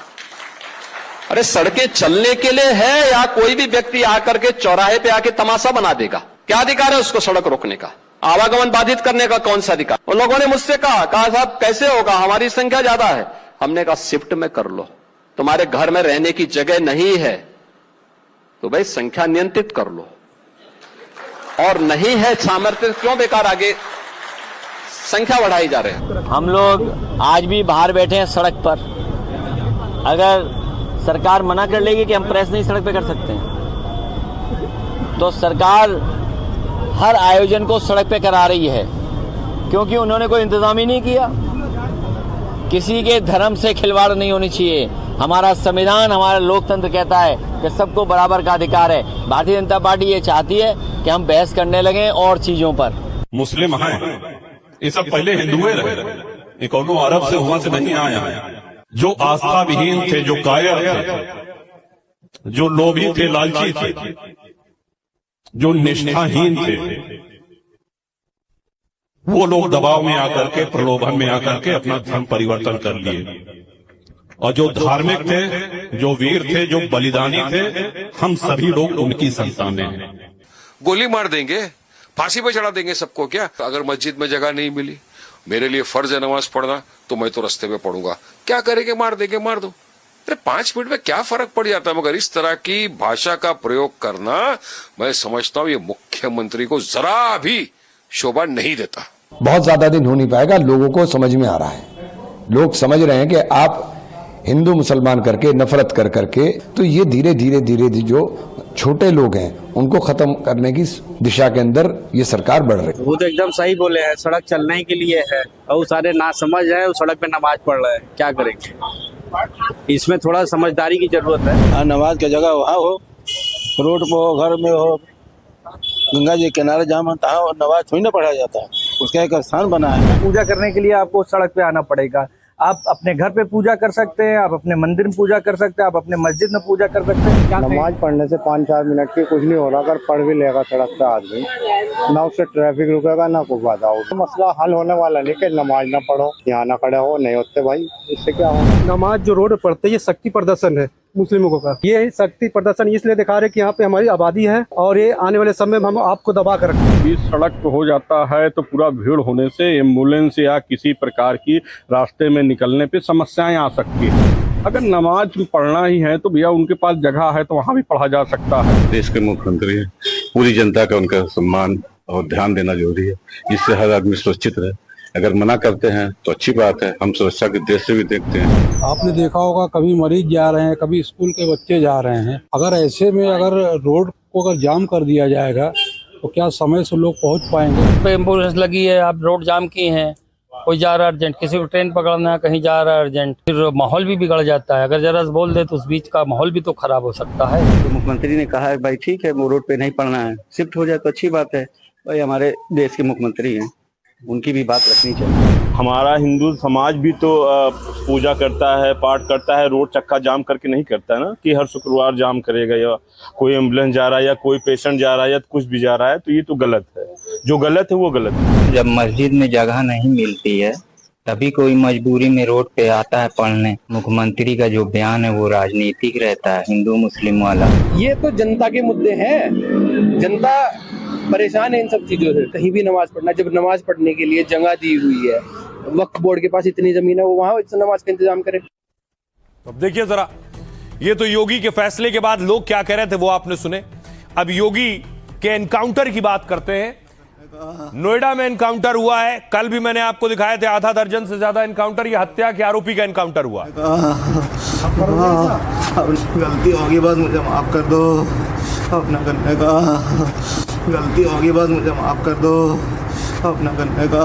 अरे सड़कें चलने के लिए है या कोई भी व्यक्ति आकर के चौराहे पे आके तमाशा बना देगा? क्या अधिकार है उसको सड़क रोकने का? आवागमन बाधित करने का कौन सा अधिकार? उन लोगों ने मुझसे कहा साहब कैसे होगा, हमारी संख्या ज्यादा है। हमने कहा शिफ्ट में कर लो, तुम्हारे घर में रहने की जगह नहीं है तो भाई संख्या नियंत्रित कर लो, और नहीं है सामर्थ्य क्यों बेकार आगे संख्या बढ़ाई जा रहे हैं। हम लोग आज भी बाहर बैठे हैं सड़क पर। अगर सरकार मना कर लेगी कि हम प्रेस नहीं सड़क पे कर सकते हैं, तो सरकार हर आयोजन को सड़क पे करा रही है, क्योंकि उन्होंने कोई इंतजाम ही नहीं किया। किसी के धर्म से खिलवाड़ नहीं होनी चाहिए। हमारा संविधान, हमारा लोकतंत्र कहता है कि सबको बराबर का अधिकार है। भारतीय जनता पार्टी ये चाहती है कि हम बहस करने लगे और चीजों पर। मुस्लिम हैं, ये सब पहले हिंदुए रहे, ये कौनो अरब से हुआ से नहीं आया है। जो आस्था विहीन थे, जो कायर थे, जो लोभी थे, लालची थे, जो निष्ठाहीन थे, वो लोग दबाव में आकर के, प्रलोभन में आकर के अपना धर्म परिवर्तन कर लिए। और जो धार्मिक थे, जो वीर थे, जो बलिदानी थे, हम सभी लोग उनकी संतानें हैं। गोली मार देंगे, फांसी पे चढ़ा देंगे सबको क्या? अगर मस्जिद में जगह नहीं मिली, मेरे लिए फर्ज है नमाज पढ़ना, तो मैं तो रास्ते में पढ़ूंगा। क्या करेंगे? मार देंगे, मार दो। अरे 5 मिनट में क्या फर्क पड़ जाता है? मगर इस तरह की भाषा का प्रयोग करना, मैं समझता हूं ये मुख्यमंत्री को जरा भी शोभा नहीं देता। बहुत ज्यादा दिन हो नहीं पाएगा, लोगों को समझ में आ रहा है। लोग समझ रहे हैं कि आप हिंदू मुसलमान करके, नफरत कर करके, तो ये धीरे धीरे जो छोटे लोग हैं उनको खत्म करने की दिशा के अंदर ये सरकार बढ़ रही है। वो तो एकदम सही बोले हैं, सड़क चलने के लिए है और वो सारे ना समझ है, वो सड़क पे नमाज पढ़ रहे हैं। क्या करेंगे? इसमें थोड़ा समझदारी की जरूरत है। नमाज की जगह वहाँ हो रोड पे हो, घर में हो, गंगा जी के किनारे जहाँ मन तहाँ नमाज थोड़ी ना पढ़ा जाता है, उसका एक स्थान बना है। पूजा करने के लिए आपको सड़क पे आना पड़ेगा। आप अपने घर पे पूजा कर सकते हैं, आप अपने मंदिर में पूजा कर सकते हैं, आप अपने मस्जिद में पूजा कर सकते हैं। नमाज पढ़ने से 5-4 मिनट की कुछ नहीं हो रहा, अगर पढ़ भी लेगा सड़क पे आदमी, ना उससे ट्रैफिक रुकेगा ना कोई बाधा होगा। मसला हल होने वाला नहीं कि नमाज ना पढ़ो, यहाँ ना खड़े हो, नहीं होते भाई, इससे क्या होगा। नमाज जो रोड पढ़ते हैं ये शक्ति प्रदर्शन है मुस्लिमों का। ये शक्ति प्रदर्शन इसलिए दिखा रहे कि यहाँ पे हमारी आबादी है और ये आने वाले समय में हम आपको दबा कर रखेंगे। बीच सड़क पे हो जाता है तो पूरा भीड़ होने से एम्बुलेंस या किसी प्रकार की रास्ते में निकलने पे समस्याएं आ सकती है। अगर नमाज पढ़ना ही है तो भैया उनके पास जगह है तो वहाँ भी पढ़ा जा सकता है। देश के मुख्यमंत्री है, पूरी जनता का उनका सम्मान और ध्यान देना जरूरी है, इससे हर आदमी सुरक्षित रहे। अगर मना करते हैं तो अच्छी बात है, हम सुरक्षा के दृष्टि से भी देखते हैं। आपने देखा होगा कभी मरीज जा रहे हैं, कभी स्कूल के बच्चे जा रहे हैं, अगर ऐसे में अगर रोड को अगर जाम कर दिया जाएगा तो क्या समय से लोग पहुंच पाएंगे। एम्बुलेंस लगी है, आप रोड जाम किए हैं, कोई जा रहा है अर्जेंट, किसी को ट्रेन पकड़ना है, कहीं जा रहा है अर्जेंट, फिर माहौल भी बिगड़ जाता है। अगर जरा बोल दे तो उस बीच का माहौल भी तो खराब हो सकता है। तो मुख्यमंत्री ने कहा है भाई ठीक है, वो रोड पे नहीं पढ़ना है, शिफ्ट हो जाए तो अच्छी बात है। भाई हमारे देश के मुख्यमंत्री हैं, उनकी भी बात रखनी चाहिए। हमारा हिंदू समाज भी तो पूजा करता है, पाठ करता है, रोड चक्का जाम करके नहीं करता है ना कि हर शुक्रवार जाम करेगा या कोई एम्बुलेंस जा रहा है या कोई पेशेंट जा रहा है या कुछ भी जा रहा है, तो ये तो गलत है। जो गलत है वो गलत है। जब मस्जिद में जगह नहीं मिलती है तभी कोई मजबूरी में रोड पे आता है पढ़ने। मुख्यमंत्री का जो बयान है वो राजनीतिक रहता है, हिंदू मुस्लिम वाला। ये तो जनता के मुद्दे हैं, जनता परेशान है इन सब चीजों से। कहीं भी नमाज पढ़ना, जब नमाज पढ़ने के लिए जगह दी हुई है, वक्फ बोर्ड के पास इतनी जमीन है, वो वहां नमाज का इंतजाम करे। अब देखिए जरा, ये तो योगी के फैसले के बाद लोग क्या कह रहे थे वो आपने सुने। अब योगी के एनकाउंटर की बात करते हैं। नोएडा में एनकाउंटर हुआ है, कल भी मैंने आपको दिखाए थे, आधा दर्जन से ज्यादा एनकाउंटर। ये हत्या के आरोपी का एनकाउंटर हुआ। गलती होगी बस मुझे माफ कर दो, अपना करने का गलती होगी बस मुझे माफ कर दो, अपना करने का।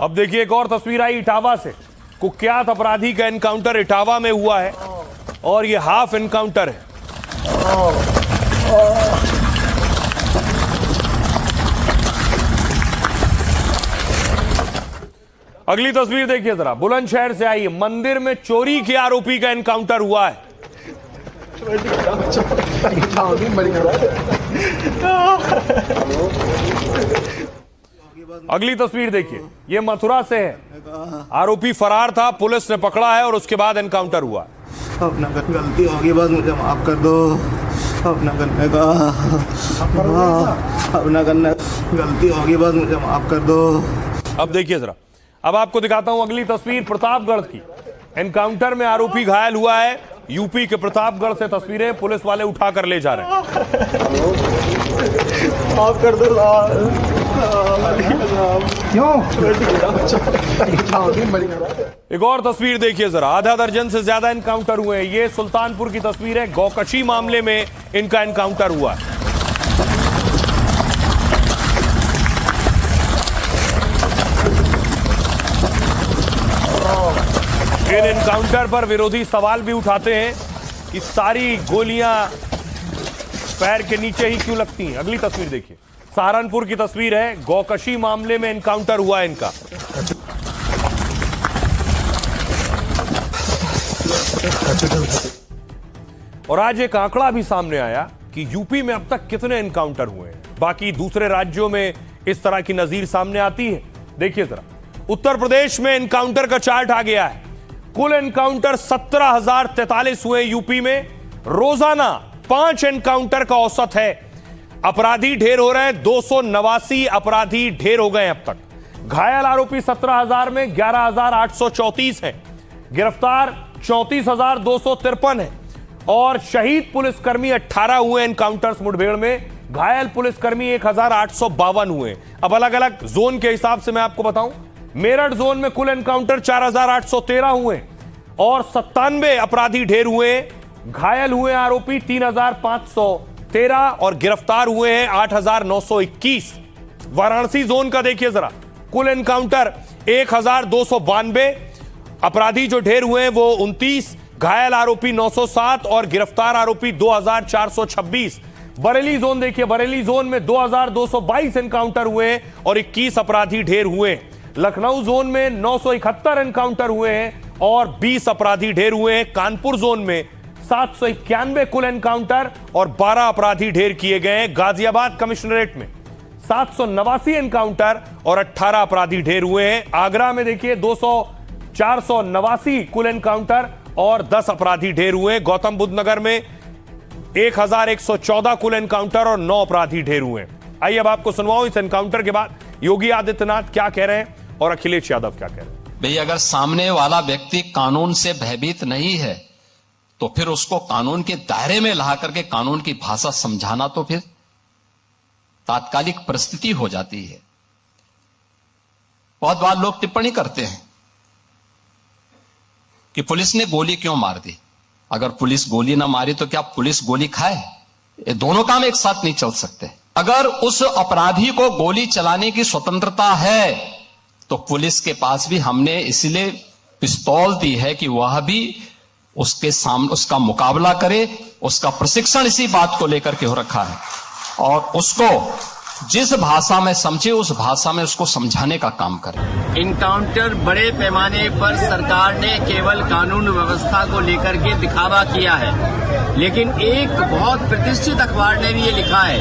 अब देखिए एक और तस्वीर आई इटावा से। कुख्यात अपराधी का एनकाउंटर इटावा में हुआ है और ये हाफ एनकाउंटर है। अगली तस्वीर देखिए जरा, बुलंदशहर से आई है। मंदिर में चोरी के आरोपी का एनकाउंटर हुआ है। अगली तस्वीर देखिए, ये मथुरा से है। आरोपी फरार था, पुलिस ने पकड़ा है और उसके बाद एनकाउंटर हुआ। अपना गलती होगी बस मुझे माफ कर दो, अपना करने का अपना करने गलती होगी बस मुझे माफ कर दो। अब देखिए जरा, अब आपको दिखाता हूं अगली तस्वीर प्रतापगढ़ की। एनकाउंटर में आरोपी घायल हुआ है। यूपी के प्रतापगढ़ से तस्वीरें पुलिस वाले उठाकर ले जा रहे हैं। माफ कर दो क्यों? एक और तस्वीर देखिए जरा, आधा दर्जन से ज्यादा एनकाउंटर हुए हैं। ये सुल्तानपुर की तस्वीर है। गौकशी मामले में इनका एनकाउंटर हुआ है। इन एनकाउंटर पर विरोधी सवाल भी उठाते हैं कि सारी गोलियां पैर के नीचे ही क्यों लगती हैं। अगली तस्वीर देखिए, सहारनपुर की तस्वीर है। गौकशी मामले में एनकाउंटर हुआ है इनका। और आज एक आंकड़ा भी सामने आया कि यूपी में अब तक कितने एनकाउंटर हुए हैं। बाकी दूसरे राज्यों में इस तरह की नजीर सामने आती है। देखिए जरा, उत्तर प्रदेश में एनकाउंटर का चार्ट आ गया है। कुल एनकाउंटर 17,043 हुए यूपी में। रोजाना 5 एनकाउंटर का औसत है। अपराधी ढेर हो रहे हैं, 289 अपराधी ढेर हो गए अब तक। घायल आरोपी 17,000 में 11,834 हैं। गिरफ्तार 34,253 है। और शहीद पुलिसकर्मी 18 हुए एनकाउंटर्स मुठभेड़ में। घायल पुलिसकर्मी 1,852 हुए। अब अलग अलग जोन के हिसाब से मैं आपको बताऊं, मेरठ जोन में कुल एनकाउंटर 4,813 हुए और 97 अपराधी ढेर हुए। घायल हुए आरोपी 3,513 और गिरफ्तार हुए हैं 8,921। वाराणसी जोन का देखिए जरा, कुल एनकाउंटर 1,292, अपराधी जो ढेर हुए हैं वो 29, घायल आरोपी 907 और गिरफ्तार आरोपी 2426। बरेली जोन देखिए, बरेली जोन में 2222 एनकाउंटर हुए और 21 अपराधी ढेर हुए। लखनऊ जोन में 971 एनकाउंटर हुए हैं और 20 अपराधी ढेर हुए हैं। कानपुर जोन में 791 कुल एनकाउंटर और 12 अपराधी ढेर किए गए हैं। गाजियाबाद कमिश्नरेट में 789 एनकाउंटर और 18 अपराधी ढेर हुए हैं। आगरा में देखिए 489 कुल एनकाउंटर और 10 अपराधी ढेर हुए हैं। गौतम बुद्ध नगर में 1114 कुल एनकाउंटर और 9 अपराधी ढेर हुए हैं। आइए अब आपको सुनवाऊं इस एनकाउंटर के बाद योगी आदित्यनाथ क्या कह रहे हैं और अखिलेश यादव क्या कह रहे हैं। भाई अगर सामने वाला व्यक्ति कानून से भयभीत नहीं है तो फिर उसको कानून के दायरे में ला करके कानून की भाषा समझाना तो फिर तात्कालिक परिस्थिति हो जाती है। बहुत बार लोग टिप्पणी करते हैं कि पुलिस ने गोली क्यों मार दी। अगर पुलिस गोली ना मारी तो क्या पुलिस गोली खाए? ये दोनों काम एक साथ नहीं चल सकते। अगर उस अपराधी को गोली चलाने की स्वतंत्रता है तो पुलिस के पास भी हमने इसलिए पिस्तौल दी है कि वह भी उसके सामने उसका मुकाबला करे। उसका प्रशिक्षण इसी बात को लेकर के हो रखा है और उसको जिस भाषा में समझे उस भाषा में उसको समझाने का काम करे। इनकाउंटर बड़े पैमाने पर सरकार ने केवल कानून व्यवस्था को लेकर के दिखावा किया है, लेकिन एक बहुत प्रतिष्ठित अखबार ने भी ये लिखा है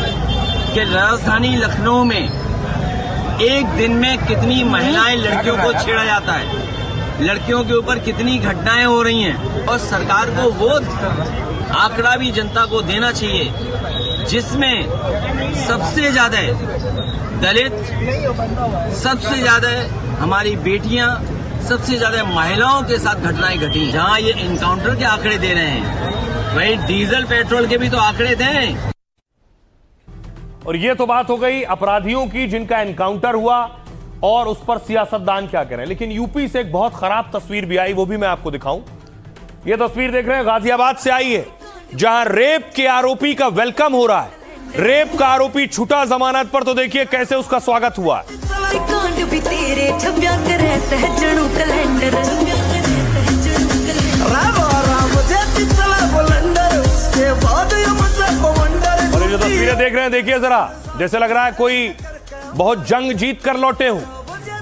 कि राजधानी लखनऊ में एक दिन में कितनी महिलाएं लड़कियों को छेड़ा जाता है, लड़कियों के ऊपर कितनी घटनाएं हो रही हैं। और सरकार को वो आंकड़ा भी जनता को देना चाहिए जिसमें सबसे ज्यादा दलित, सबसे ज्यादा हमारी बेटियां, सबसे ज्यादा महिलाओं के साथ घटनाएं घटी। जहां ये इनकाउंटर के आंकड़े दे रहे हैं, वही डीजल पेट्रोल के भी तो आंकड़े दें। और ये तो बात हो गई अपराधियों की जिनका एनकाउंटर हुआ और उस पर सियासतदान क्या करें। लेकिन यूपी से एक बहुत खराब तस्वीर भी आई, वो भी मैं आपको दिखाऊं। ये तस्वीर देख रहे हैं, गाजियाबाद से आई है, जहां रेप के आरोपी का वेलकम हो रहा है। रेप का आरोपी छूटा जमानत पर, तो देखिए कैसे उसका स्वागत हुआ है। और ये जो तस्वीरें देख रहे हैं, देखिए जरा, जैसे लग रहा है कोई बहुत जंग जीत कर लौटे हो।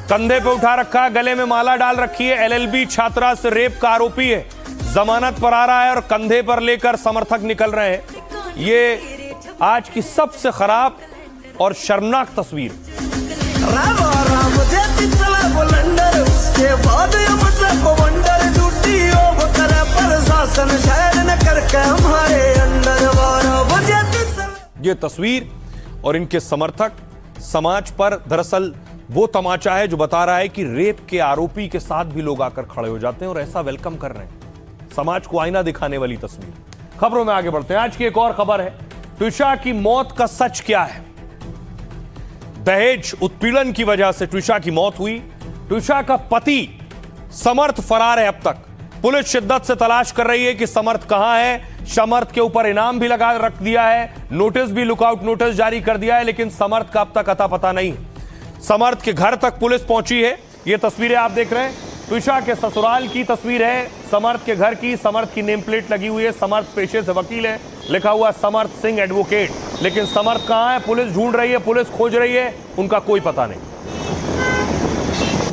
कंधे पे उठा रखा है, गले में माला डाल रखी है। एलएलबी छात्रा से रेप का आरोपी है, जमानत पर आ रहा है और कंधे पर लेकर समर्थक निकल रहे हैं। ये आज की सबसे खराब और शर्मनाक तस्वीर। ये तस्वीर और इनके समर्थक समाज पर दरअसल वो तमाचा है जो बता रहा है कि रेप के आरोपी के साथ भी लोग आकर खड़े हो जाते हैं और ऐसा वेलकम कर रहे हैं। समाज को आईना दिखाने वाली तस्वीर। खबरों में आगे बढ़ते हैं। आज की एक और खबर है, ट्विशा की मौत का सच क्या है। दहेज उत्पीड़न की वजह से ट्विशा की मौत हुई। ट्विशा का पति समर्थ फरार है। अब तक पुलिस शिद्दत से तलाश कर रही है कि समर्थ कहां है। समर्थ के ऊपर इनाम भी लगा रख दिया है, नोटिस भी, लुकआउट नोटिस जारी कर दिया है, लेकिन समर्थ का अब तक अता पता नहीं। समर्थ के घर तक पुलिस पहुंची है। ये तस्वीरें आप देख रहे हैं, ट्विशा के ससुराल की तस्वीर है, समर्थ के घर की। समर्थ की नेम प्लेट लगी हुई है। समर्थ पेशे से वकील है, लिखा हुआ समर्थ सिंह एडवोकेट। लेकिन समर्थ कहां है? पुलिस ढूंढ रही है, पुलिस खोज रही है, उनका कोई पता नहीं।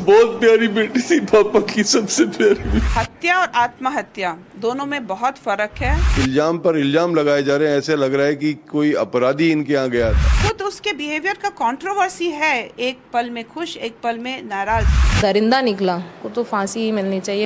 बहुत प्यारी बेटी थी पापा की, सबसे प्यारी। हत्या और आत्महत्या दोनों में बहुत फर्क है। इल्जाम पर इल्जाम लगाए जा रहे हैं, ऐसे लग रहा है कि कोई अपराधी इनके यहाँ गया था। खुद उसके बिहेवियर का कंट्रोवर्सी है, एक पल में खुश, एक पल में नाराज। दरिंदा निकला, को तो फांसी ही मिलनी चाहिए।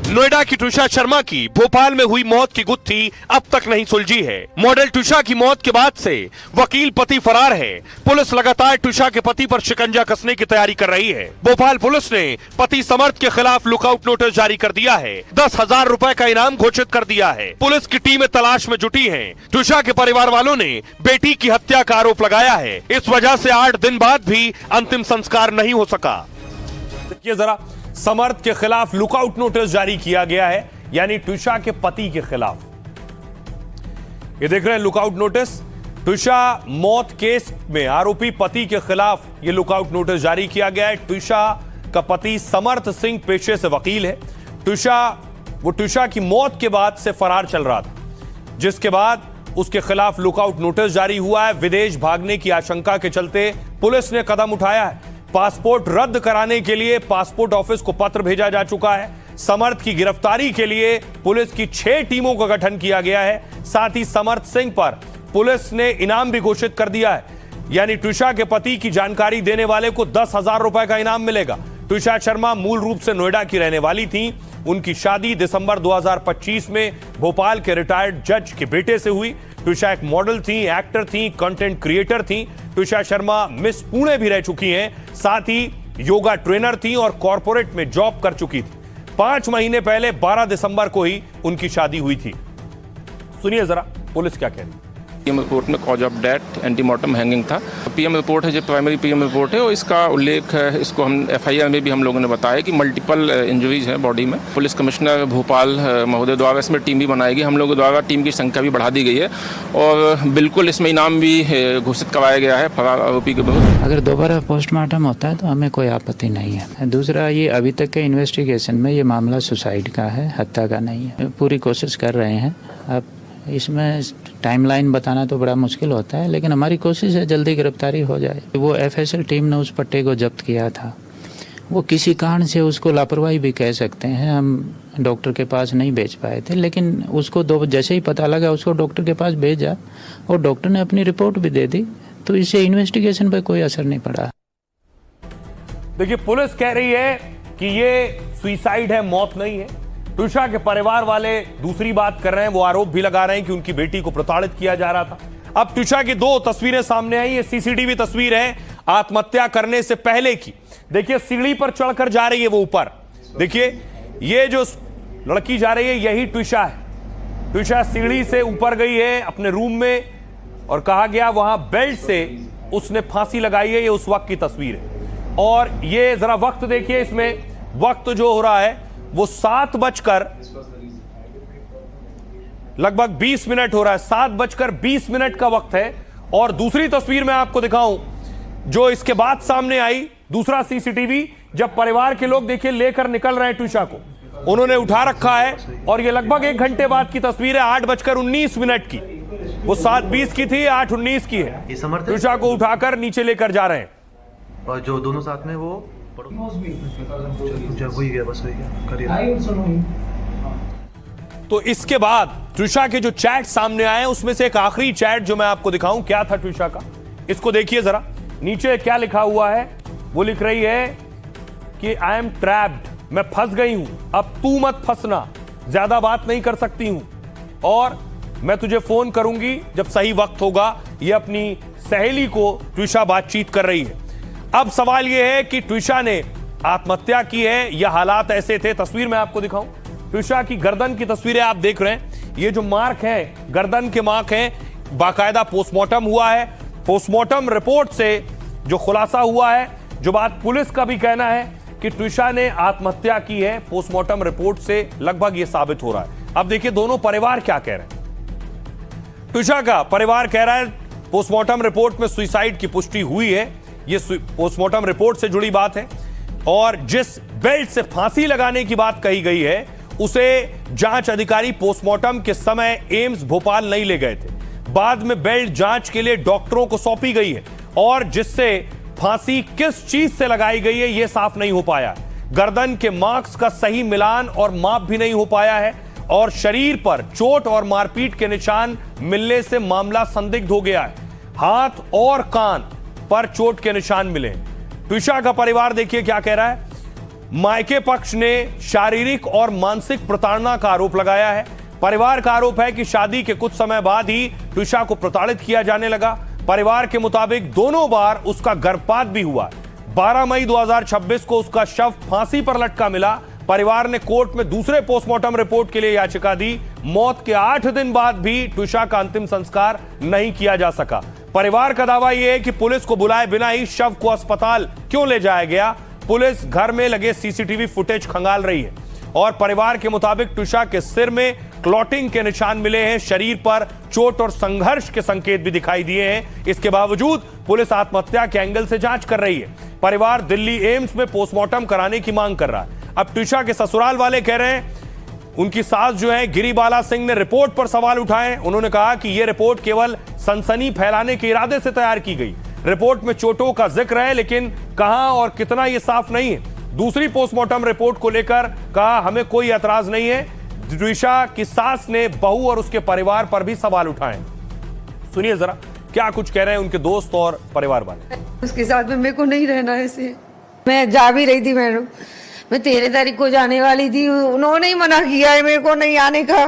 नोएडा की ट्विशा शर्मा की भोपाल में हुई मौत की गुत्थी अब तक नहीं सुलझी है। मॉडल ट्विशा की मौत के बाद से वकील पति फरार है। पुलिस लगातार ट्विशा के पति पर शिकंजा कसने की तैयारी कर रही है। भोपाल पुलिस ने पति समर्थ के खिलाफ लुकआउट नोटिस जारी कर दिया है। 10,000 रुपए का इनाम घोषित कर दिया है। पुलिस की टीमें तलाश में जुटी है। ट्विशा के परिवार वालों ने बेटी की हत्या का आरोप लगाया है। इस वजह से 8 दिन बाद भी अंतिम संस्कार नहीं हो सका। देखिए जरा, समर्थ के खिलाफ लुकआउट नोटिस जारी किया गया है, यानी ट्विशा के पति के खिलाफ। ये देख रहे हैं लुकआउट नोटिस। ट्विशा मौत केस में आरोपी पति के खिलाफ ये लुकआउट नोटिस जारी किया गया है। ट्विशा का पति समर्थ सिंह पेशे से वकील है। ट्विशा वो ट्विशा की मौत के बाद से फरार चल रहा था, जिसके बाद उसके खिलाफ लुकआउट नोटिस जारी हुआ है। विदेश भागने की आशंका के चलते पुलिस ने कदम उठाया है। पासपोर्ट रद्द कराने के लिए पासपोर्ट ऑफिस को पत्र भेजा जा चुका है। समर्थ की गिरफ्तारी के लिए पुलिस की 6 टीमों का गठन किया गया है। साथ ही समर्थ सिंह पर पुलिस ने इनाम भी घोषित कर दिया है, यानी ट्विशा के पति की जानकारी देने वाले को 10,000 रुपए का इनाम मिलेगा। ट्विशा शर्मा मूल रूप से नोएडा की रहने वाली थी। उनकी शादी दिसंबर 2025 में भोपाल के रिटायर्ड जज के बेटे से हुई। ट्विशा एक मॉडल थी, एक्टर थी, कंटेंट क्रिएटर थी। ट्विशा शर्मा मिस पुणे भी रह चुकी हैं। साथ ही योगा ट्रेनर थी और कॉर्पोरेट में जॉब कर चुकी थी। 5 महीने पहले 12 दिसंबर को ही उनकी शादी हुई थी। सुनिए जरा पुलिस क्या कह रही है। पीएम रिपोर्ट में cause of death antemortem hanging था। पीएम रिपोर्ट है जो प्राइमरी पीएम रिपोर्ट है और इसका उल्लेख है, इसको हम एफआईआर में भी हम लोगों ने बताया कि मल्टीपल इंजरीज हैं बॉडी में। पुलिस कमिश्नर भोपाल महोदय द्वारा इसमें टीम भी बनाई गई। हम लोगों द्वारा टीम की संख्या भी बढ़ा दी गई है और बिल्कुल इसमें इनाम भी घोषित कराया गया है फरार आरोपी के विरुद्ध। अगर दोबारा पोस्टमार्टम होता है तो हमें कोई आपत्ति नहीं है। दूसरा, ये अभी तक के इन्वेस्टिगेशन में ये मामला सुसाइड का है, हत्या का नहीं है। पूरी कोशिश कर रहे हैं। अब इसमें टाइमलाइन बताना तो बड़ा मुश्किल होता है, लेकिन हमारी कोशिश है जल्दी गिरफ्तारी हो जाए। वो एफएसएल टीम ने उस पट्टे को जब्त किया था, वो किसी कारण से उसको लापरवाही भी कह सकते हैं, हम डॉक्टर के पास नहीं भेज पाए थे, लेकिन उसको जैसे ही पता लगा उसको डॉक्टर के पास भेजा और डॉक्टर ने अपनी रिपोर्ट भी दे दी, तो इससे इन्वेस्टिगेशन पर कोई असर नहीं पड़ा। देखिए, पुलिस कह रही है कि ये सुसाइड है, मौत नहीं है। ट्विशा के परिवार वाले दूसरी बात कर रहे हैं, वो आरोप भी लगा रहे हैं कि उनकी बेटी को प्रताड़ित किया जा रहा था। अब ट्विशा की 2 तस्वीरें सामने आई। ये सीसीटीवी तस्वीर है आत्महत्या करने से पहले की। देखिए, सीढ़ी पर चढ़कर जा रही है वो ऊपर। देखिए, ये जो लड़की जा रही है यही ट्विशा है। ट्विशा सीढ़ी से ऊपर गई है अपने रूम में और कहा गया वहां बेल्ट से उसने फांसी लगाई है। ये उस वक्त की तस्वीर है और ये जरा वक्त देखिए, इसमें वक्त जो हो रहा है वो 7 लगभग 20 मिनट हो रहा है। 7:20 का वक्त है। और दूसरी तस्वीर मैं आपको दिखाऊं जो इसके बाद सामने आई, दूसरा सीसीटीवी, जब परिवार के लोग देखिए लेकर निकल रहे हैं ट्विशा को, उन्होंने उठा रखा है और ये लगभग 1 घंटे बाद की तस्वीर है। 8:19 की, वो 7:20 की थी, 8:19 की है। ट्विशा को उठाकर नीचे लेकर जा रहे हैं और जो दोनों साथ में वो तो इसके बाद ट्विशा के जो चैट सामने आए उसमें से एक आखिरी चैट जो मैं आपको दिखाऊं क्या था ट्विशा का, इसको देखिए जरा। नीचे क्या लिखा हुआ है, वो लिख रही है कि आई एम ट्रैप्ड, मैं फंस गई हूं, अब तू मत फंसना, ज्यादा बात नहीं कर सकती हूं और मैं तुझे फोन करूंगी जब सही वक्त होगा। ये अपनी सहेली को ट्विशा बातचीत कर रही है। अब सवाल यह है कि ट्विशा ने आत्महत्या की है या हालात ऐसे थे। तस्वीर मैं आपको दिखाऊं, ट्विशा की गर्दन की तस्वीरें आप देख रहे हैं। ये जो मार्क हैं, गर्दन के मार्क हैं, बाकायदा पोस्टमार्टम हुआ है। पोस्टमार्टम रिपोर्ट से जो खुलासा हुआ है, जो बात पुलिस का भी कहना है कि ट्विशा ने आत्महत्या की है, पोस्टमार्टम रिपोर्ट से लगभग यह साबित हो रहा है। अब देखिए दोनों परिवार क्या कह रहे हैं। ट्विशा का परिवार कह रहा है पोस्टमार्टम रिपोर्ट में सुसाइड की पुष्टि हुई है, ये पोस्टमार्टम रिपोर्ट से जुड़ी बात है और जिस बेल्ट से फांसी लगाने की बात कही गई है उसे जांच अधिकारी पोस्टमार्टम के समय एम्स भोपाल नहीं ले गए थे। बाद में बेल्ट जांच के लिए डॉक्टरों को सौंपी गई है और जिससे फांसी किस चीज से लगाई गई है यह साफ नहीं हो पाया। गर्दन के मार्क्स का सही मिलान और माप भी नहीं हो पाया है और शरीर पर चोट और मारपीट के निशान मिलने से मामला संदिग्ध हो गया है। हाथ और कान पर चोट के निशान मिले। ट्विशा का परिवार देखिए क्या कह रहा है। मायके पक्ष ने शारीरिक और मानसिक प्रताड़ना का आरोप लगाया है। परिवार का आरोप है कि शादी के कुछ समय बाद ही ट्विशा को प्रताड़ित किया जाने लगा। परिवार के मुताबिक दोनों बार उसका गर्भपात भी हुआ। 12 मई 2026 को उसका शव फांसी पर लटका मिला। परिवार ने कोर्ट में दूसरे पोस्टमार्टम रिपोर्ट के लिए याचिका दी। मौत के 8 दिन बाद भी ट्विशा का अंतिम संस्कार नहीं किया जा सका। परिवार का दावा यह है कि पुलिस को बुलाए बिना ही शव को अस्पताल क्यों ले जाया गया। पुलिस घर में लगे सीसीटीवी फुटेज खंगाल रही है और परिवार के मुताबिक ट्विशा के सिर में क्लॉटिंग के निशान मिले हैं। शरीर पर चोट और संघर्ष के संकेत भी दिखाई दिए हैं। इसके बावजूद पुलिस आत्महत्या के एंगल से जांच कर रही है। परिवार दिल्ली एम्स में पोस्टमार्टम कराने की मांग कर रहा है। अब ट्विशा के ससुराल वाले कह रहे हैं उनकी सास जो है गिरिबाला सिंह ने रिपोर्ट पर सवाल उठाए। उन्होंने कहा कि यह रिपोर्ट केवल सनसनी फैलाने के इरादे से तैयार की गई। रिपोर्ट में चोटों का जिक्र है, लेकिन कहां और कितना यह साफ नहीं है। दूसरी पोस्टमार्टम रिपोर्ट को लेकर कहा, हमें कोई एतराज नहीं है। द्विशा की सास ने बहू और उसके परिवार पर भी सवाल उठाए। सुनिए जरा क्या कुछ कह रहे हैं उनके दोस्त और परिवार वाले। उसके साथ में मेरे को नहीं रहना है इसे। मैं जा भी रही थी, मैं 13 तारीख को जाने वाली थी। उन्होंने ही मना किया है मेरे को नहीं आने का।